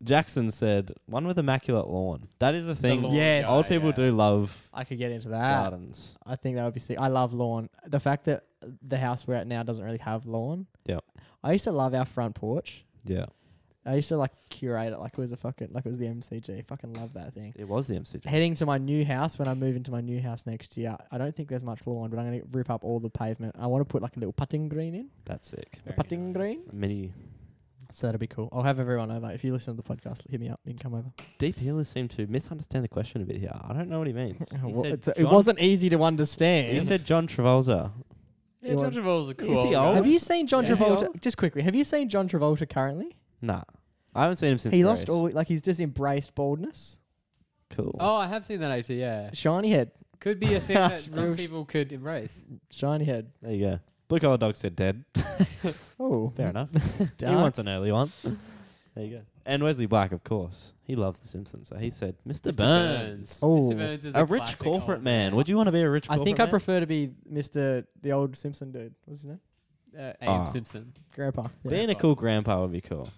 Jackson said one with immaculate lawn. That is a thing. lawn, Yes. Old people do love I could get into that. gardens. I think that would be sick. I love lawn. The fact that the house we're at now doesn't really have lawn. Yep. I used to love our front porch. Yeah. I used to like curate it like it was like it was the MCG. Fucking love that thing. It was the MCG. Heading to my new house when I move into my new house next year. I don't think there's much lawn, but I'm gonna rip up all the pavement. I want to put like a little putting green in. That's sick. A putting green. A mini So that'll be cool. I'll have everyone over. If you listen to the podcast, hit me up. You can come over. Deep healers seem to misunderstand the question a bit here. I don't know what he means. He Well, said it John- wasn't easy to understand. He said John Travolta. Yeah, John Travolta's a cool. Is he old old? guy. Have you seen John Yeah. Is he Travolta? old? Just quickly, have you seen John Travolta currently? Nah. I haven't seen him since He lost Grace. all, like he's just embraced baldness. Cool. Oh, I have seen that actually. Yeah, Shiny head. could be a thing that Real some sh- people could embrace. Shiny head. There you go. Blue collar dog said dead. Oh, Fair enough. He dark. wants an early one. There you go. And Wesley Black, of course. He loves The Simpsons, so he said, Mr. Burns. Oh. Mr. Burns is A rich classic corporate old man. Would you want to be a rich I corporate think man? I prefer to be Mr. the old Simpson dude. What's his name? A.M. Ah. Simpson. Grandpa. Yeah. Being a cool grandpa would be cool.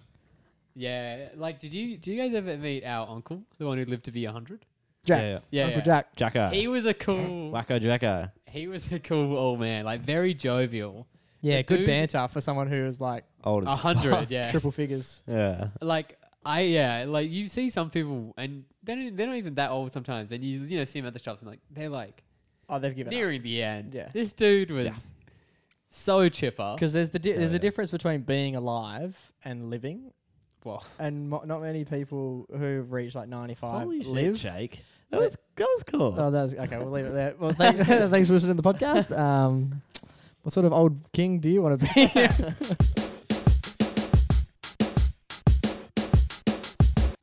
Yeah, like do you guys ever meet our uncle, the one who lived to be 100? Jack. Yeah, Yeah, Uncle yeah. Jack. Jacko. He was a cool. Wacko Jacko. He was a cool old man, like very jovial. Yeah, The good dude- banter for someone who was like Old as 100, yeah. triple figures. Yeah. Like like you see some people and they're not even that old sometimes, and you know see them at the shops and like they're like Oh, they've given up. nearing the end. Yeah. This dude was so chipper. Because there's there's yeah. a difference between being alive and living, Well, and not many people who've reached like 95 Holy live. shit, Jake. That was cool. Oh, that's okay. We'll leave it there. Well, thanks for listening to the podcast. What sort of old king do you want to be?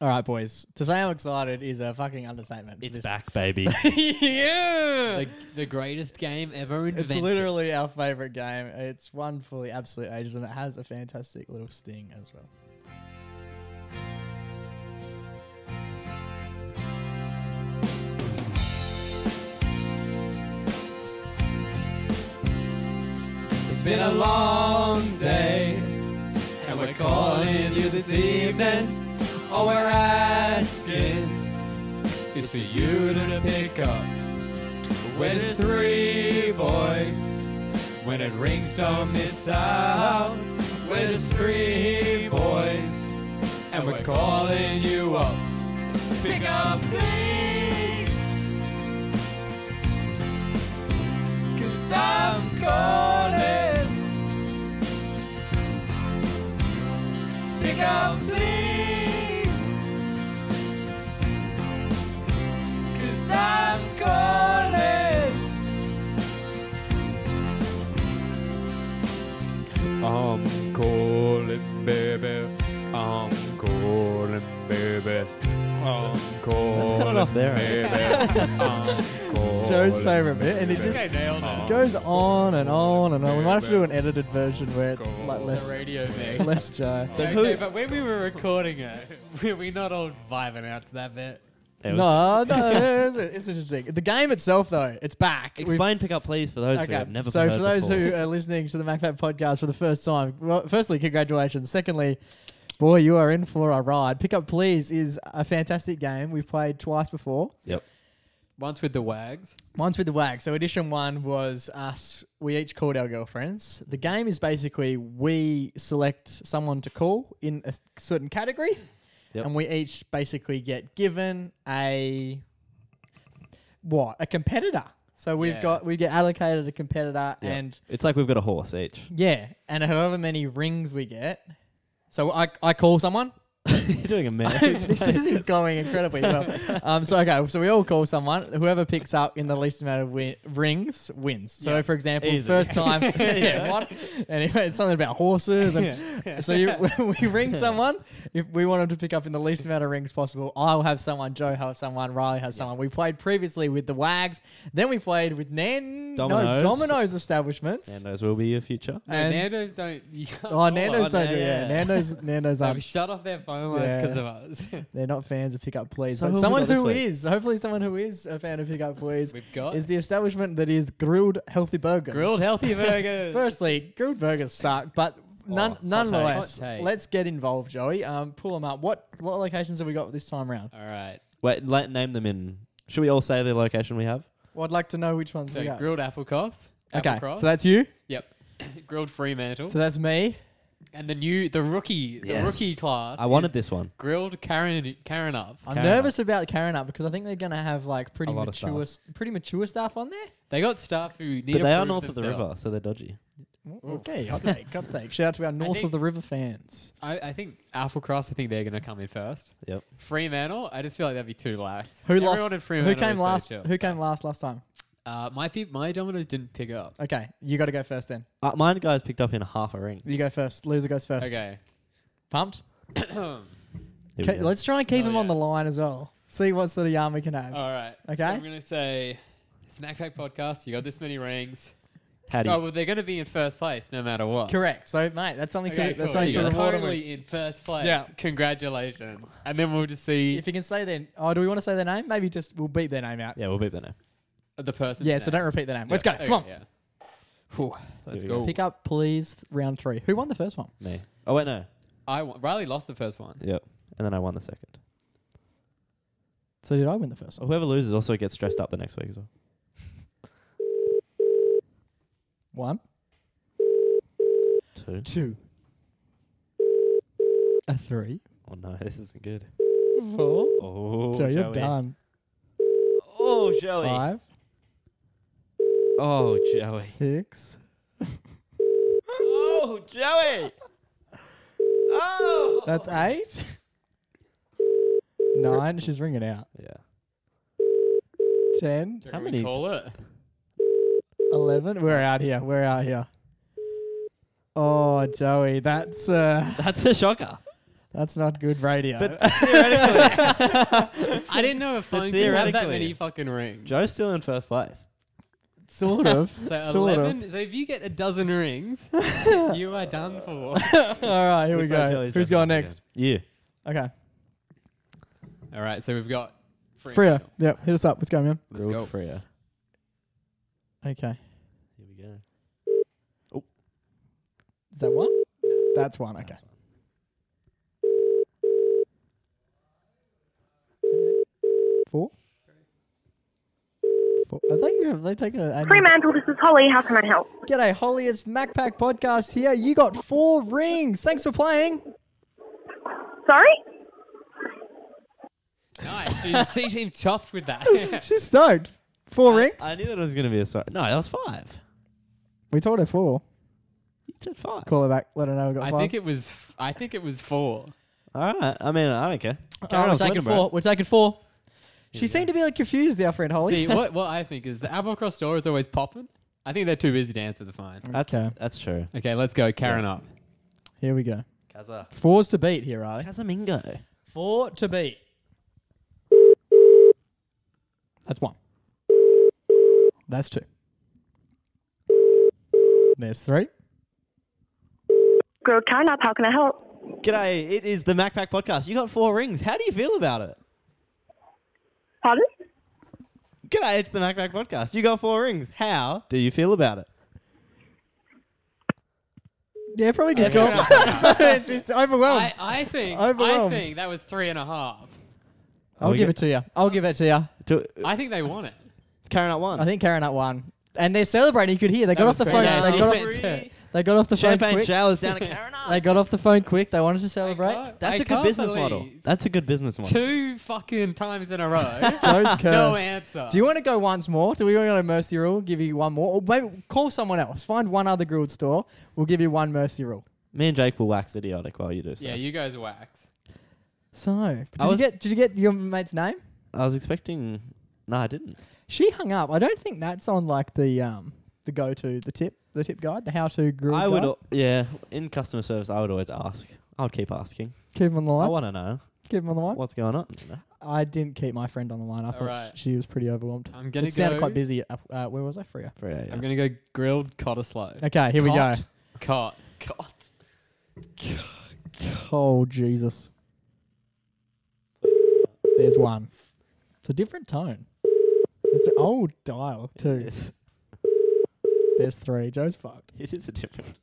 All right, boys. To say I'm excited is a fucking understatement. It's This- back, baby. Yeah. the greatest game ever invented. It's literally our favorite game. It's one for the absolute ages, and it has a fantastic little sting as well. It's been a long day, and we're calling you this evening. All we're asking is for you to pick up. When there's three boys, when it rings, don't miss out. When there's three boys, and we're calling you up. Pick up, please, 'cause I'm calling. Pick up, please, 'cause I'm calling. I'm calling, baby. I'm calling, baby. I'm calling. Let's cut it off there, eh? It's Joe's favourite bit, and it just nailed it. goes on and on and on. We might have to do an edited version where it's like less, The radio mix. less Joe. Okay, but when we were recording it, were we not all vibing out to that bit? It was- No, it's interesting. The game itself, though, it's back. Explain pick up please for those who have never so heard for those before. who are listening to the MacPack podcast for the first time, well, firstly, congratulations. Secondly, boy, you are in for a ride. Pick Up Please is a fantastic game. We've played twice before. Yep. Once with the wags. Once with the WAG. So edition 1 was us. We each called our girlfriends. The game is basically we select someone to call in a certain category. Yep. And we each basically get given a competitor. So we get allocated a competitor Yep. and It's like we've got a horse each. and however many rings we get. So I call someone. You're doing a marriage. This isn't going incredibly well. So we all call someone. Whoever picks up in the least amount of rings wins. So Yeah. for example, Easy. first time, what? Anyway, it's something about horses, and so we ring someone. If we want them to pick up in the least amount of rings possible, I'll have someone, Joe has someone, Riley has someone. We played previously with the Wags, then we played with Domino's. Domino's establishments. Nando's will be your future. No, And- Nando's don't. You can't Oh, Nando's don't do yeah. Nando's They've aren't. shut off their phone lines Yeah. because of us. They're not fans of Pick Up Please. So But who have we someone got this who week? is, hopefully someone who is a fan of Pick Up Please, We've got is the establishment that is Grilled Healthy Burgers. grilled healthy burgers. Firstly, grilled burgers suck, but nonetheless, Hot take. let's get involved, Joey. Pull them up. What locations have we got this time around? All right. Wait, name them in. Should we all say the location we have? Well, I'd like to know which ones So we got. grilled Applecross. Okay, Applecross. so that's you. Yep. Grilled Fremantle. So that's me. And the rookie Yes. class. I wanted is this one. grilled Karen up. I'm Karen nervous about Karen up because I think they're gonna have like pretty A lot of mature stuff on there. They got staff who need But to they are prove north of the river, themselves. so they're dodgy. Okay, hot take. Shout out to our north think- of the river fans. I think Applecross. I think they're going to come in first. Yep. Fremantle. I just feel like that'd be too lax. Who Everyone lost? in Fremantle Who came is so last? chill. Who came last time? My Domino's didn't pick up. Okay, you got to go first then. Mine guys picked up in half a ring. You go first. Loser goes first. Okay. Pumped? Here we go. Let's try and keep Oh, him on yeah. the line as well. See what sort of yarn we can have. All right. Okay. So I'm going to say, Snack Pack Podcast. You got this many rings. How do Oh you? well, they're going to be in first place no matter what. Correct. So, mate, that's something Okay, to that's cool. something to You're reward him with. totally in first place. Yeah. Congratulations. And then we'll just see If you can say their, do we want to say their name? Maybe just we'll beep their name out. Yeah, we'll beat the name. the person. Yeah. So don't repeat their name. Let's go. Okay, Come on. Yeah. Whew, let's Here we go. Pick up, please. Round 3. Who won the first one? Me. Oh wait, no. Riley lost the first one. Yep. And then I won the second. So did I win the first one? Whoever loses also gets stressed up the next week as well. 1, 2. 2, a 3, Oh no, this isn't good. 4. Oh, Joe, you're Joey. done. Oh, Joey. 5, Oh, Joey. 6. Oh, Joey. Oh. That's 8. 9. She's ringing out. Yeah. 10, How How many- many call it? 11. We're out here. We're out here. Oh, Joey, that's That's a shocker. not good radio. But I didn't know a phone could have that theoretically- many fucking rings. Joe's still in first place. sort of. So sort 11. So if you get a dozen rings, you are done for. of. All right, here we Looks like go. Joey's Who's jumping going up next? again. You. Okay. All right. So we've got Freya. Yep, hit us up. Let's go, man. Let's Grilled go. Freya. Okay. Here we go. Is that one? That's one. Okay. Nice one. 4. 4. Have they taken an annual? Fremantle, this is Holly. How can I help? G'day, Holly. It's MacPack Podcast here. You got 4 rings. Thanks for playing. Sorry? Nice. She seemed chuffed with that. She's stoked. 4 rings. I knew that it was going to be a sorry. No, that was 5. We told her 4. You said 5. Call her back. Let her know we got 5. I think it was 4. All right. I mean, I don't care. All right, we're taking 4. We're taking 4. She you seemed to be like confused, our friend Holly. See, what I think is the Applecross store is always popping. I think they're too busy to answer the phone. Okay. That's true. Okay, let's go. Karen up. Here we go. Kaza. 4's to beat here, Riley. Casamingo. 4 to beat. That's 1. That's 2. There's 3. Grilled Karen up. How can I help? G'day. It is the MacPack Podcast. You got 4 rings. How do you feel about it? Pardon? G'day, it's the Mac Podcast. You got 4 rings. How do you feel about it? Yeah, probably good Okay. call. Just overwhelmed. I think Overwhelmed. that was 3.5. I'll we give go- it to you. I'll give it to you. I think they won it. Karen at 1. I think Karen at 1. And they're celebrating. You could hear. They got off was the great. phone. Yeah, They she got went off, to- they got off the phone Champagne quick. showers down at Karen. They got off the phone quick. They wanted to celebrate. That's I a good can't business model. believe That's a good business model. 2 fucking times in a row. Joe's cursed. No answer. Do you want to go once more? Do we want to go Mercy Rule? Give you one more? Or maybe call someone else. Find one other grilled store. We'll give you one Mercy Rule. Me and Jake will wax idiotic while you do so. Yeah, you guys wax. So, did you get your mate's name? I was expecting... No, I didn't. She hung up. I don't think that's on like the go-to, the tip guide, the how-to grill I guide. would... Yeah, in customer service, I would always ask. I would keep asking. Keep him on the I line. want to know Keep him on the line. what's going on. I didn't keep my friend on the line. I thought Alright. she was pretty overwhelmed. I'm gonna It sounded go. quite busy. Where was I? Freya. Yeah. I'm gonna go grilled cottesloe. Okay, here we go. Cot. Oh, Jesus. There's one. It's a different tone. It's an old dial, too. Yes. There's 3. Joe's fucked. It is a different...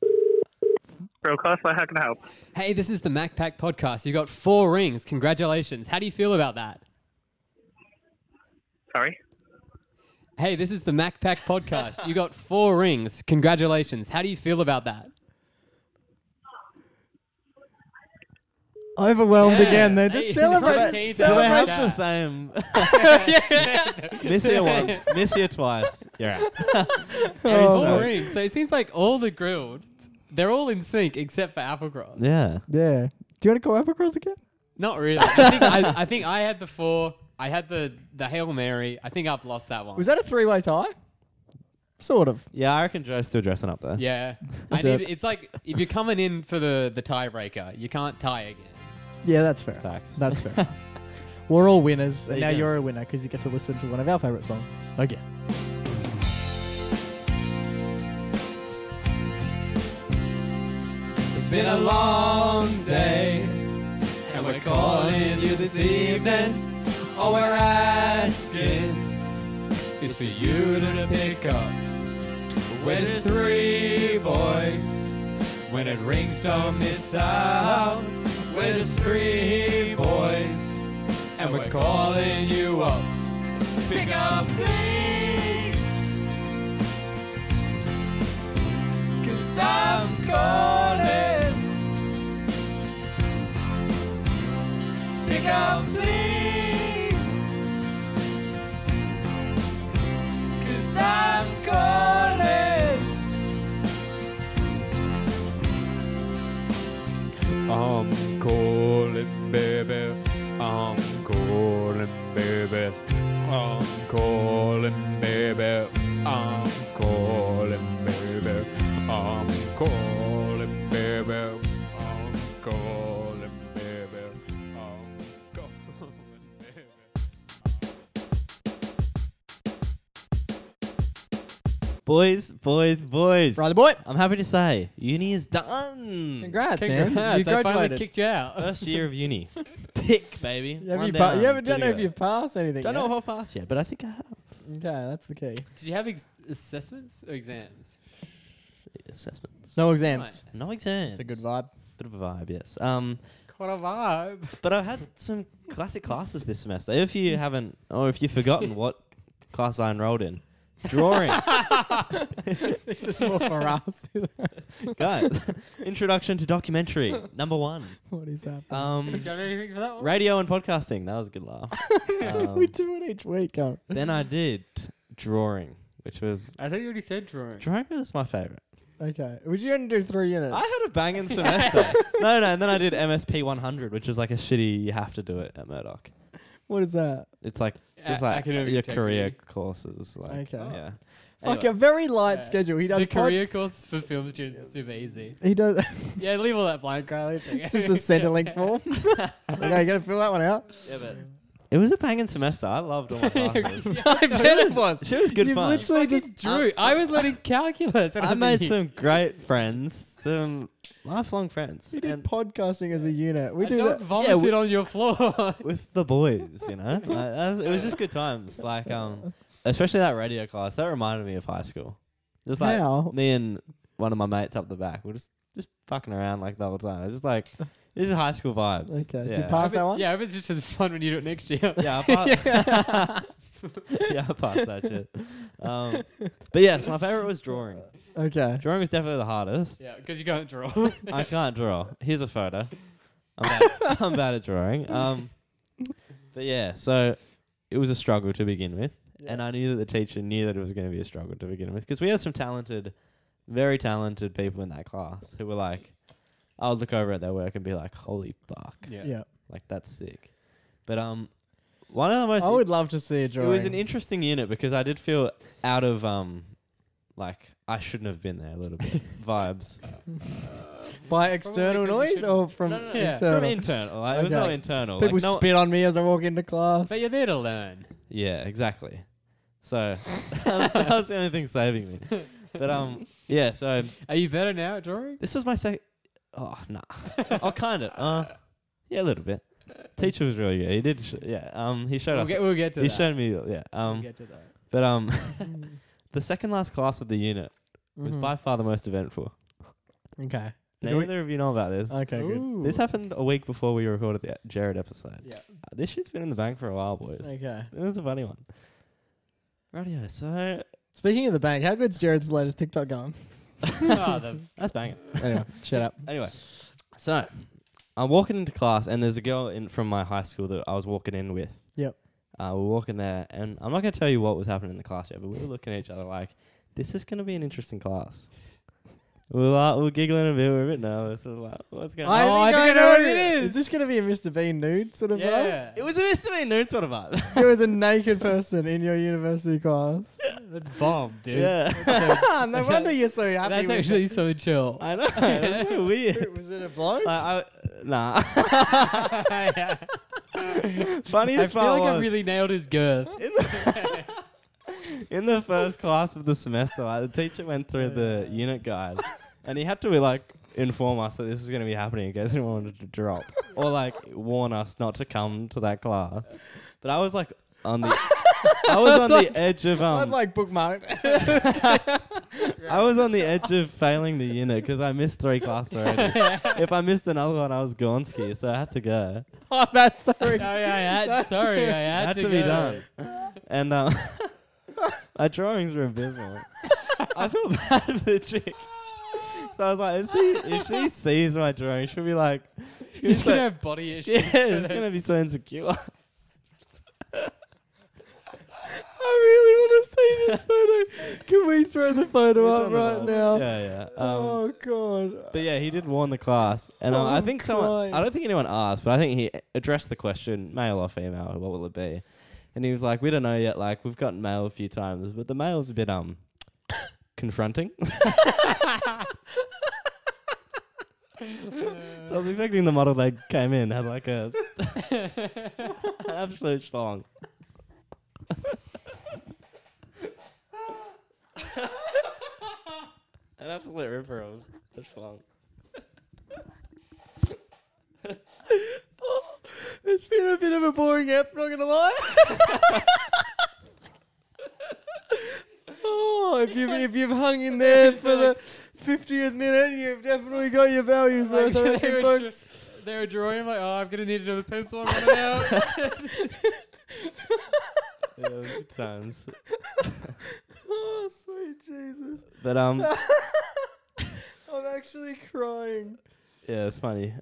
Real Costco, how can I help? Hey, this is the MacPack Podcast. You got 4 rings. Congratulations. How do you feel about that? Sorry? Hey, this is the MacPack Podcast. You got 4 rings. Congratulations. How do you feel about that? Overwhelmed Yeah. again. They're Hey, just celebrating. okay, Do they have Yeah. the same... Miss here once, miss here twice. You're out. And it's Oh, 4 mate. rings. So it seems like all the grilled, they're all in sync except for Applecross. Yeah. Yeah. Do you want to call Applecross again? Not really. I think I had the 4. I had the Hail Mary. I think I've lost that one. Was that a 3-way tie? Sort of. Yeah, I reckon Joe's still dressing up there. Yeah. joke. It's like if you're coming in for the tiebreaker, you can't tie again. Yeah, that's fair. Facts. That's fair. We're all winners, There and you now go. you're a winner because you get to listen to one of our favourite songs again. It's been a long day, and we're calling you this evening. All we're asking is for you to pick up. We're just 3 boys. When it rings, don't miss out. We're just 3 boys, and we're calling you up. Pick up, please, 'cause I'm calling. Pick up, please, 'cause I'm calling. I'm calling, baby. I'm calling, baby. I'm calling, baby. I'm calling, baby. I'm calling, baby. I'm calling, baby. I'm calling, baby. Boys. Riley boy. I'm happy to say, uni is done. Congrats, man. Congrats, You I finally graduated. kicked you out. First year of uni. Tick, baby. Have One you down, you haven't two don't to know if go. you've passed anything. Don't yet. know if I passed yet, but I think I have. Okay, that's the key. Did you have assessments or exams? Assessments. No exams. Nice. No exams. It's a good vibe. Bit of a vibe, yes. What a vibe. But I've had some classic classes this semester. If you haven't, or if you've forgotten what class I enrolled in, drawing. It's just more for us. Guys, introduction to documentary, number 1. What is happening? You got anything for that one? Radio and podcasting. That was a good laugh. We do it each week. Go. Then I did drawing, which was... I thought you already said drawing. Drawing was my favourite. Okay. Would you only do 3 units? I had a banging semester. No, and then I did MSP 100, which is like a shitty, you have to do it at Murdoch. What is that? It's like just like academic your integrity. career courses. Like, Okay. Yeah. Fuck, Anyway. a very light Yeah. schedule. He does The career course for film students is super easy. He does. Yeah, leave all that blank, Riley. It's just a Centrelink form. Okay, you gotta fill that one out. Yeah, but It was a banging semester. I loved all my classes. I bet it was. She was good You fun. literally Just drew. I was learning calculus. when I was a made kid. some great friends, some lifelong friends. We did and podcasting as a unit. We I do don't that. vomit on your floor. with the boys, you know. It was just good times. Like, especially that radio class. That reminded me of high school. Just like How? me and one of my mates up the back. We're just fucking around like the whole time. It's just like this is high school vibes. Okay. Did Yeah. you pass that one? Yeah, if it's just as fun when you do it next year. Yeah, I I passed that shit. But yeah, so my favorite was drawing. Okay. Drawing was definitely the hardest. Yeah, because you can't draw. I can't draw. Here's a photo. I'm bad at drawing. But yeah, so it was a struggle to begin with, and I knew that the teacher knew that it was going to be a struggle to begin with because we had some very talented people in that class who were like, I would look over at their work and be like, "Holy fuck, Yeah. like that's sick." But one of the most I would love to see a it drawing. was an interesting unit because I did feel out of like I shouldn't have been there a little bit vibes. By external Probably 'cause you noise shouldn't- or from No, internal? from internal. Like, It was Okay. all internal. People Like, no- spit on me as I walk into class. But you're there to learn. Yeah, exactly. So that was the only thing saving me. But yeah. So Are you better now at drawing? this was my second. Oh nah. Oh, kind of. Yeah, a little bit. Teacher was really good. He did. He showed us. We'll get to He that. showed me. Yeah. We'll get to that. But the second last class of the unit was by far the most eventful. Okay. Neither of you know about this. Okay, good. Ooh. This happened a week before we recorded the Jared episode. Yeah. This shit's been in the bank for a while, boys. Okay. This is a funny one. Radio. So Speaking of the bank, how good's Jared's latest TikTok going? that's banging. Anyway, shut up. Anyway, so I'm walking into class, and there's a girl from my high school that I was walking in with. Yep. We're walking there, and I'm not going to tell you what was happening in the class yet, but we were looking at each other like, this is going to be an interesting class. We were giggling a bit, we were a bit nervous. We was like, what's going on? I think think I know what it Is is. this going to be a Mr. Bean nude sort of vibe? Yeah. It was a Mr. Bean nude sort of vibe. There was a naked person in your university class. That's bomb, dude. Yeah. No wonder you're so happy. That's with actually so chill. I know. It's so weird. it. Was it a bloke? Nah. Yeah. Funniest I feel part like I was really nailed his girth. in the first class of the semester, like, the teacher went through the unit guide, and he had to like inform us that this was going to be happening in case anyone wanted to drop, or like warn us not to come to that class. But I was like on the, I was on the edge of I'd like bookmarked. I was on the edge of failing the unit because I missed 3 classes already. If I missed another one, I was Gonski, so I had to go. Oh, that's the Oh, reason. yeah, I had It to be go. done. And my drawings were abysmal. I feel bad for the chick. So I was like, if she sees my drawing, she'll be like, He's gonna have body issues. yeah, she's gonna be so insecure. I really want to see this photo. Can we throw the photo up right now? Yeah, yeah. Oh, God. But yeah, he did warn the class, and I I'm think crying. I don't think anyone asked, but I think he addressed the question, male or female, what will it be? And he was like, we don't know yet. Like, we've gotten male a few times, but the male's a bit confronting. So I was expecting the model that came in had like an absolute schlong. An absolute ripper of a schlong. It's been a bit of a boring ep, not gonna lie. Oh, if you've hung in there for the 50th minute, you've definitely got your values worth, I reckon, folks. They were drawing. I'm like, oh, I'm gonna need another pencil. I'm running out. Yeah, good times. Oh, sweet Jesus. But I'm actually crying. yeah, it's funny.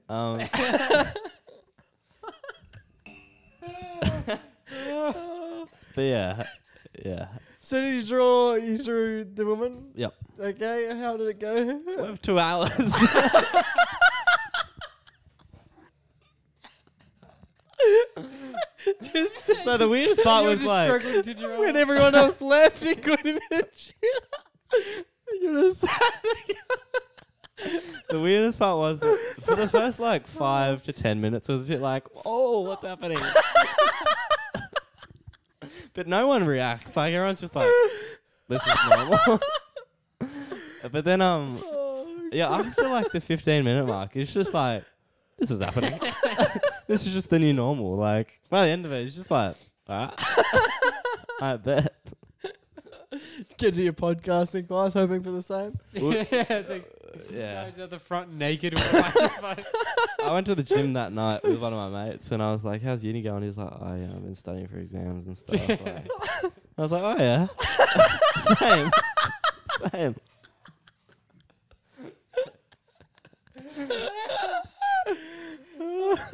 But yeah. So did you drew the woman? Yep. Okay, and how did it go? We have 2 hours. So the weirdest part You're was just like, struggling to draw. When everyone else left, including the chair. You're just the weirdest part was that for the first like 5 to 10 minutes, it was a bit like, oh, what's happening? But no one reacts. Like everyone's just like, this is normal. But then yeah, after like the 15-minute mark, it's just like, this is happening. This is just the new normal. Like by the end of it, it's just like, alright. I bet. Get to your podcasting class, hoping for the same. Yeah. Guys at the front naked with a microphone. I went to the gym that night with one of my mates, and I was like, "How's uni going?" He's like, "Oh yeah, I've been studying for exams and stuff." Like, I was like, "Oh yeah, same."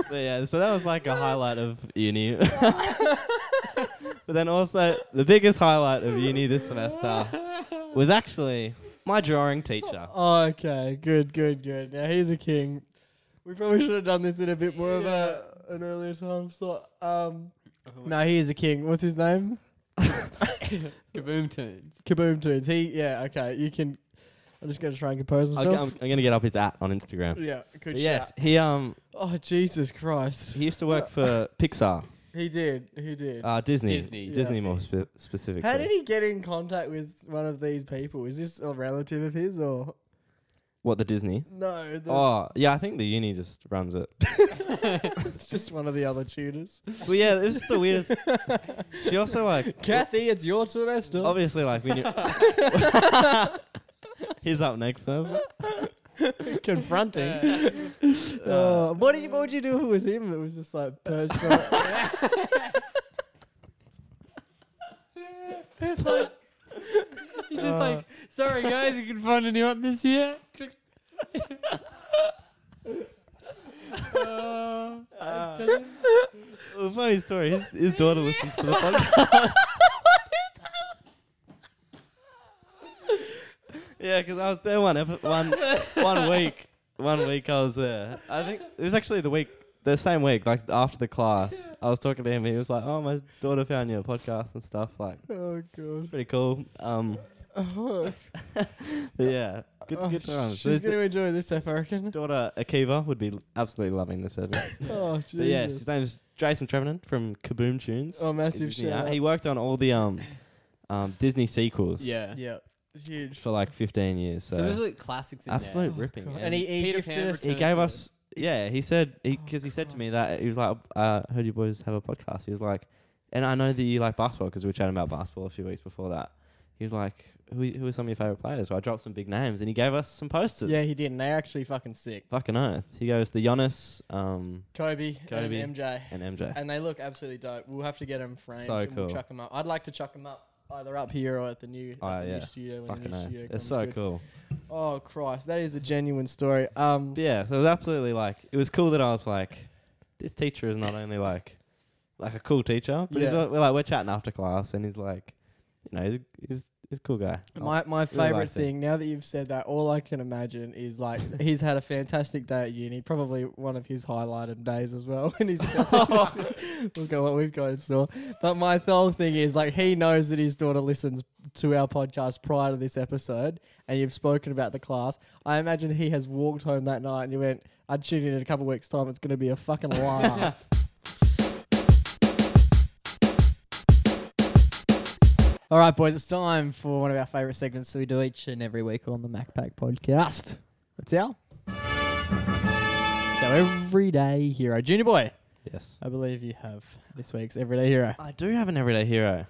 But yeah, so that was like a highlight of uni. But then also the biggest highlight of uni this semester was actually my drawing teacher. Oh, okay, good. Now he's a king. We probably should have done this in a bit more of an earlier time slot. No, he is a king. What's his name? Kaboom tunes. Kaboom Tunes. Okay. You can. I'm just gonna try and compose myself. I'm gonna get up his @ on Instagram. Yeah, good But yes, shout. he Oh Jesus Christ. he used to work for Pixar, He did. Disney, Disney. more specifically. How did he get in contact with one of these people? Is this a relative of his or What, the Disney? no? Oh, yeah, I think the uni just runs it. It's just one of the other tutors. Well, yeah, this is the weirdest. She also like, Kathy, it's your semester. obviously like we knew. He's up next semester. Confronting. What would you do if it was him that was just like perched on He's just like, sorry guys, you can find anyone this year. Well, funny story. His daughter listens to the podcast. Yeah, because I was there one week. 1 week I was there. I think it was actually the same week, like after the class. I was talking to him. He was like, "Oh, my daughter found your podcast and stuff." Like, Oh god. pretty cool. But yeah, good times. She's going to enjoy this stuff, I reckon. Daughter Akiva would be absolutely loving this segment. Oh, Jesus. But yes, his name's Jason Trevenant from Kaboom Tunes. Oh, massive Disney, shout out. He worked on all the Disney sequels. Yeah. Yeah. Huge. For like 15 years. So So there's like classics in absolute there. ripping. God. And And he Peter gifted Pan us. he gave us. Yeah, he said because he said to me that he was like, "Heard you boys have a podcast." He was like, "And I know that you like basketball because we were chatting about basketball a few weeks before that." He was like, "Who are some of your favorite players?" So I dropped some big names, and he gave us some posters. Yeah, he did, and they're actually fucking sick. Fucking oath. He goes the Giannis, Kobe Kobe. and MJ. and MJ. And they look absolutely dope. We'll have to get them framed So and we'll cool. chuck them up. I'd like to chuck them up either up here or at the new, Yeah. new studio. When Fucking the new oath. studio It's comes so good. cool. Oh Christ, that is a genuine story. But yeah, so it was absolutely like it was cool that I was like, this teacher is not only like a cool teacher, but Yeah. we're chatting after class, and he's like, you know, he's a cool guy. My favorite liked it. thing, now that you've said that, all I can imagine is like he's had a fantastic day at uni, probably one of his highlighted days as well. And he's look at what we've got in store. But my whole thing is like he knows that his daughter listens to our podcast prior to this episode, and you've spoken about the class. I imagine he has walked home that night and you went, "I'd tune in a couple of weeks' time. It's going to be a fucking laugh." All right, boys, it's time for one of our favourite segments that we do each and every week on the MacPack podcast. It's our everyday hero. Junior boy, Yes. I believe you have this week's everyday hero. I do have an everyday hero.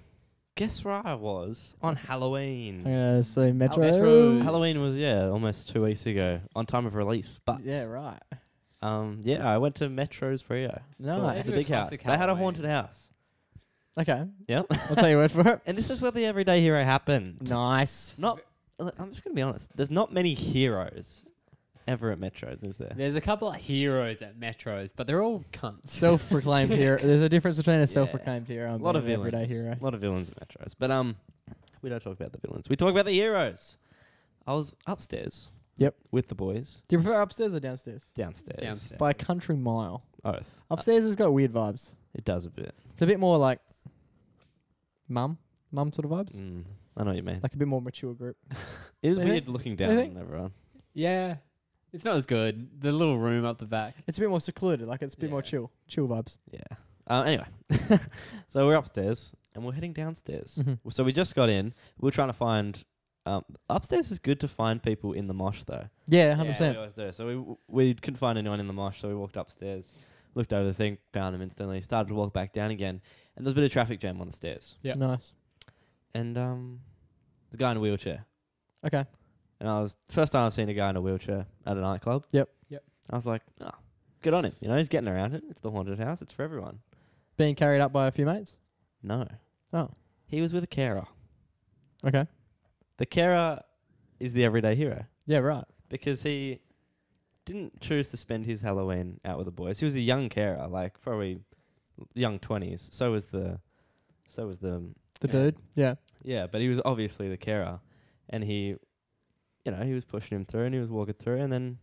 Guess where I was on Halloween? I'm going to say Metro. Metros. Halloween was almost 2 weeks ago on time of release, but Yeah, right. I went to Metro's Frio. Nice. The big house. Classic They had a Halloween. haunted house. Okay, Yep. I'll tell you word for it. And this is where the everyday hero happened. Nice. I'm just gonna be honest. There's not many heroes ever at Metros, is there? There's a couple of heroes at Metros, but they're all cunts. Self-proclaimed hero. There's a difference between a self-proclaimed hero and A lot of being an villains. everyday hero. A lot of villains at Metros. But we don't talk about the villains. We talk about the heroes. I was upstairs. Yep. With the boys. Do you prefer upstairs or downstairs? Downstairs. Downstairs. By a country mile. Oath. Upstairs has got weird vibes. It does a bit. It's a bit more like mum sort of vibes. I know what you mean. Like a bit more mature group. It is Don't you weird think? looking Don't you down think? on everyone. Yeah. It's not as good. The little room up the back. It's a bit more secluded. Like it's a bit more Yeah. chill vibes. Yeah. Anyway, so we're upstairs. and we're heading downstairs. Mhm. So we just got in. We were trying to find. Upstairs is good to find people in the mosh though. Yeah, We 100%. always do. So we couldn't find anyone in the mosh, so we walked upstairs, looked over the thing, found him instantly, started to walk back down again, and there's a bit of traffic jam on the stairs. Yeah. Nice. And the guy in a wheelchair. Okay. And first time I've seen a guy in a wheelchair at a nightclub. Yep. I was like, oh, good on him. You know, he's getting around it. It's the haunted house. It's for everyone. Being carried up by a few mates? No. Oh. He was with a carer. Okay. The carer is the everyday hero Yeah, right. because he didn't choose to spend his Halloween out with the boys. He was a young carer, like probably young 20s. So was the The Yeah. dude? Yeah. yeah, but he was obviously the carer, and he was pushing him through and he was walking through, and then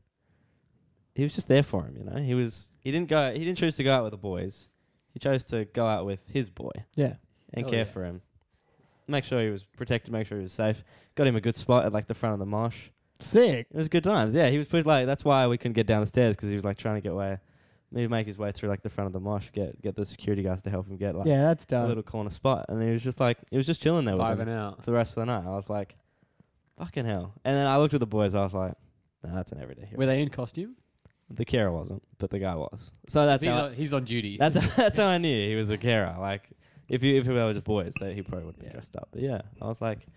he was just there for him. He didn't choose to go out with the boys. He chose to go out with his boy Yeah. and Hell care yeah. for him. Make sure he was protected, make sure he was safe. Got him a good spot at like the front of the mosh. Sick. It was good times. Yeah, he was pushed like that's why we couldn't get down the stairs because he was like trying to get away, maybe make his way through like the front of the mosh, get the security guys to help him get like Yeah, that's a dope. little corner spot, and he was just chilling there with Vibing him out. for the rest of the night. I was like, fucking hell. And then I looked at the boys. I was like, nah, that's an everyday hero. Were they in costume? The carer wasn't, but the guy was. So that's He's on duty. that's how I knew he was a carer. Like if we were just boys, that he probably would have been dressed up. But yeah, I was like,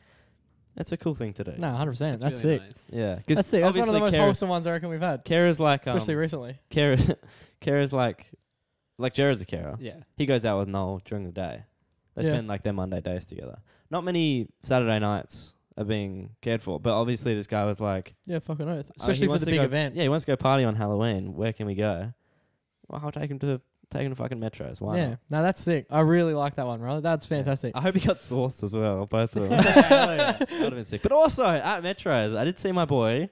that's a cool thing to do. No, 100%. That's really sick. nice. Yeah, That's sick. That's one of the most carer, wholesome ones I reckon we've had, carer's like especially recently. carer's like Jared's a carer. Yeah. He goes out with Noel during the day. They Yeah. spend like their Monday days together. Not many Saturday nights are being cared for, but obviously this guy was like, Yeah, fucking oath. he Especially for wants the to big go- event. Yeah, he wants to go party on Halloween. Where can we go? Well, I'll take him to fucking Metros. Why Yeah. not? No, that's sick. I really like that one, bro. That's fantastic. I hope he got sauced as well, both of them. Hell yeah. That would have been sick. But also at Metros, I did see my boy,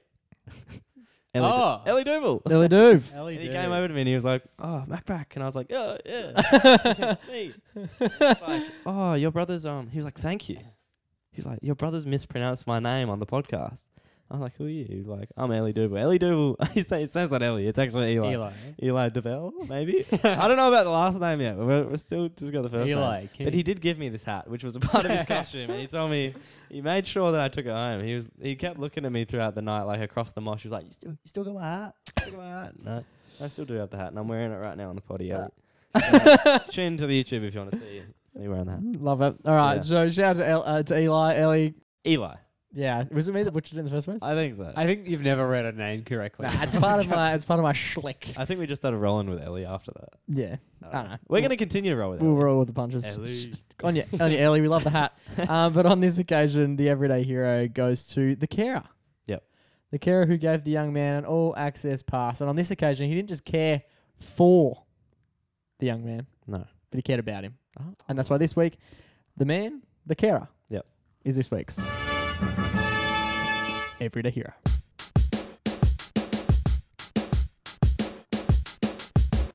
Oh. Ellie Duval. Billy Doove. Ellie And he did. came over to me and he was like, "Oh, Macback," and I was like, "Oh, yeah, it's me." He's like, "Oh, your brother's He was like, "Thank you." He's like, "Your brother's mispronounced my name on the podcast." I was like, "Who are you?" He was like, "I'm Ellie Duval." Ellie Duval. It sounds like Ellie. It's actually Eli. Eli Duval, maybe. I don't know about the last name yet. But we're still just got the first name. Eli. But he did give me this hat, which was a part of his costume, and he told me he made sure that I took it home. He kept looking at me throughout the night, like across the mosh. He was like, "You still got my hat? You still got my hat?" No, I still do have the hat, and I'm wearing it right now on the potty. Ellie. So, tune into the YouTube if you want to see me wearing the hat. Love it. All right. Yeah. So shout out to Eli. Ellie. Eli, Yeah. Was it me that butchered it in the first place? I think so. I think you've never read a name correctly. Nah, it's part of my schlick. I think we just started rolling with Ellie after that. Yeah. I don't know. We're gonna continue to roll with We'll Ellie. roll with the punches. Ellie. On you, Ellie. We love the hat. But on this occasion, the everyday hero goes to the carer. Yep. The carer who gave the young man an all-access pass. And on this occasion, he didn't just care for the young man, No. but he cared about him. And that's why this week, the man, the carer, Yep. is this week's everyday hero.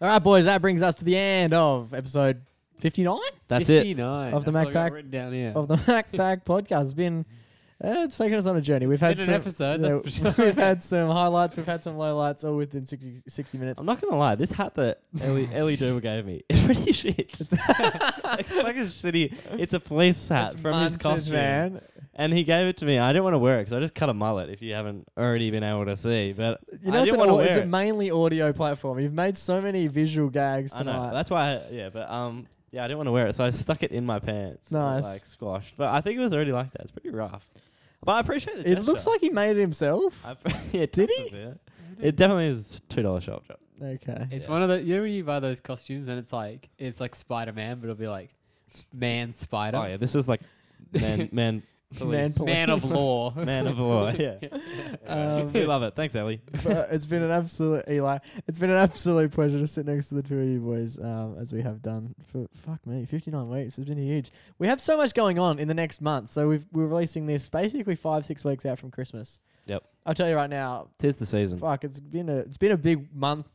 All right, boys, that brings us to the end of episode 59 That's it. 59. Of the That's what I got Macpac- written down here. of the MacPack podcast. It's been, it's taken us on a journey. We've had been some an episode, that's for sure. We've had some highlights. We've had some lowlights, all within 60 minutes. I'm not gonna lie, this hat that Ellie Duval gave me is pretty shit. It's like a shitty. It's a police hat It's from his Munch's, costume, man. and he gave it to me. I didn't want to wear it because I just cut a mullet. If you haven't already been able to see, but You know, I didn't want to wear it's a it. mainly audio platform. You've made so many visual gags I tonight. know. That's why. Yeah, I didn't want to wear it, so I stuck it in my pants. and, Nice. like squashed. But I think it was already like that. It's pretty rough. But I appreciate the It gesture. looks like he made it himself. Yeah, Did he? It definitely is $2 shop job. Okay. It's Yeah. one of the, you know when you buy those costumes and it's like Spider-Man, but it'll be like man spider. Oh yeah, this is like man police. Man Man of law. Man of law, yeah. We love it. Thanks, Ellie. But it's been an absolute Eli. It's been an absolute pleasure to sit next to the two of you boys, as we have done for 59 weeks. It's been huge. We have so much going on in the next month, so we're releasing this basically 5-6 weeks out from Christmas. Yep. I'll tell you right now. Tis the season. It's been a big month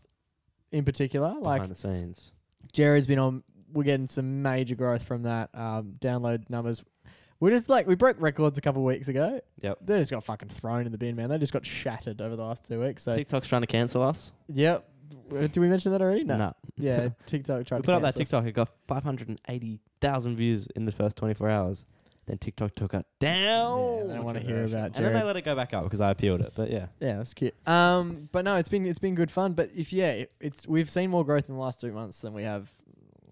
in particular. Like Behind the scenes. Jared's been on. We're getting some major growth from that. Download numbers. We broke records a couple of weeks ago. Yep. They just got fucking thrown in the bin, man. They just got shattered over the last 2 weeks. So TikTok's trying to cancel us. yep. Did we mention that already? No. Nah. Yeah, TikTok tried We to put up that cancel us. TikTok. It got 580,000 views in the first 24 hours. Then TikTok took it down. I don't want to hear about And then they Jared. let it go back up because I appealed it. But yeah. Yeah, that's cute. But no, it's been good fun. But we've seen more growth in the last 2 months than we have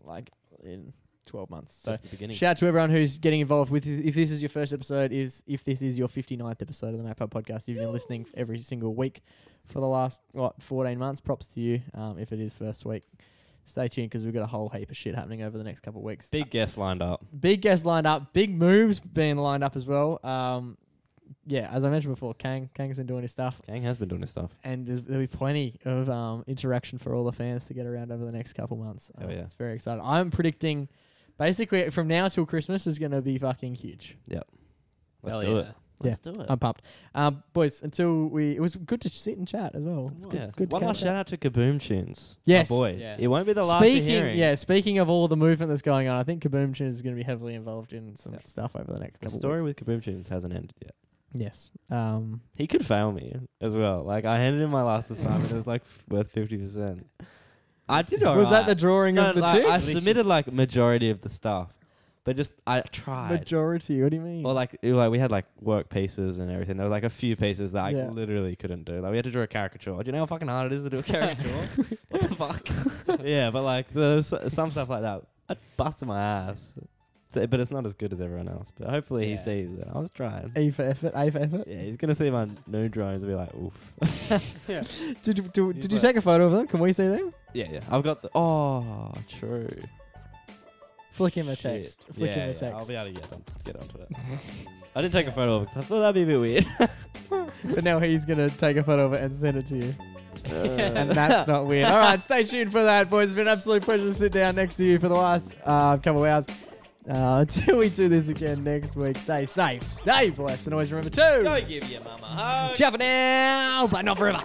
like in 12 months. So Just the beginning. shout out to everyone who's getting involved with this. If this is your first episode, if this is your 59th episode of the MacPub podcast, you've been listening every single week for the last 14 months. Props to you. If it is first week, stay tuned because we've got a whole heap of shit happening over the next couple of weeks. Big guests lined up. Big guests lined up. Big moves being lined up as well. Yeah, as I mentioned before, Kang's been doing his stuff. Kang has been doing his stuff. And there'll be plenty of interaction for all the fans to get around over the next couple months. Oh, yeah. It's very exciting. I'm predicting basically from now till Christmas is going to be fucking huge. Let's Hell do yeah. it. Let's do it. I'm pumped. Boys, it was good to sit and chat as well. It's Yeah. good to One last catch up. shout out to Kaboom Tunes. Yes. My boy. Yeah. It won't be the last you're hearing. Speaking of all the movement that's going on, I think Kaboom Tunes is going to be heavily involved in some Yeah. stuff over the next The couple story of with Kaboom Tunes hasn't ended yet. weeks. Yes. He could fail me as well. Like, I handed in my last assignment. It was like worth 50%. I did alright. Was that the drawing No, of the like, chick? I submitted like majority of the stuff, but just I tried. Majority. What do you mean? Or like we had like work pieces and everything. There was like a few pieces that Yeah. I literally couldn't do. Like we had to draw a caricature. Do you know how fucking hard it is to do a caricature? What the fuck? Yeah, but like there's some stuff like that. I busted my ass. So, but it's not as good as everyone else. But hopefully he Yeah. sees it. I was trying. A for effort. A for effort. Yeah, he's gonna see my new drawings and be like, oof. Yeah. Did you like- take a photo of them? Can we see them? Yeah. I've got the. Oh, true. Flick him a Shit. text. Flick him a I'll text. be able to get onto it. I didn't take a photo of it because I thought that'd be a bit weird. But now he's gonna take a photo of it and send it to you. And that's not weird. All right, stay tuned for that, boys. It's been an absolute pleasure to sit down next to you for the last couple of hours. Until we do this again next week, stay safe, stay blessed, and always remember to Go give your mama a hug. ciao for now, but not forever.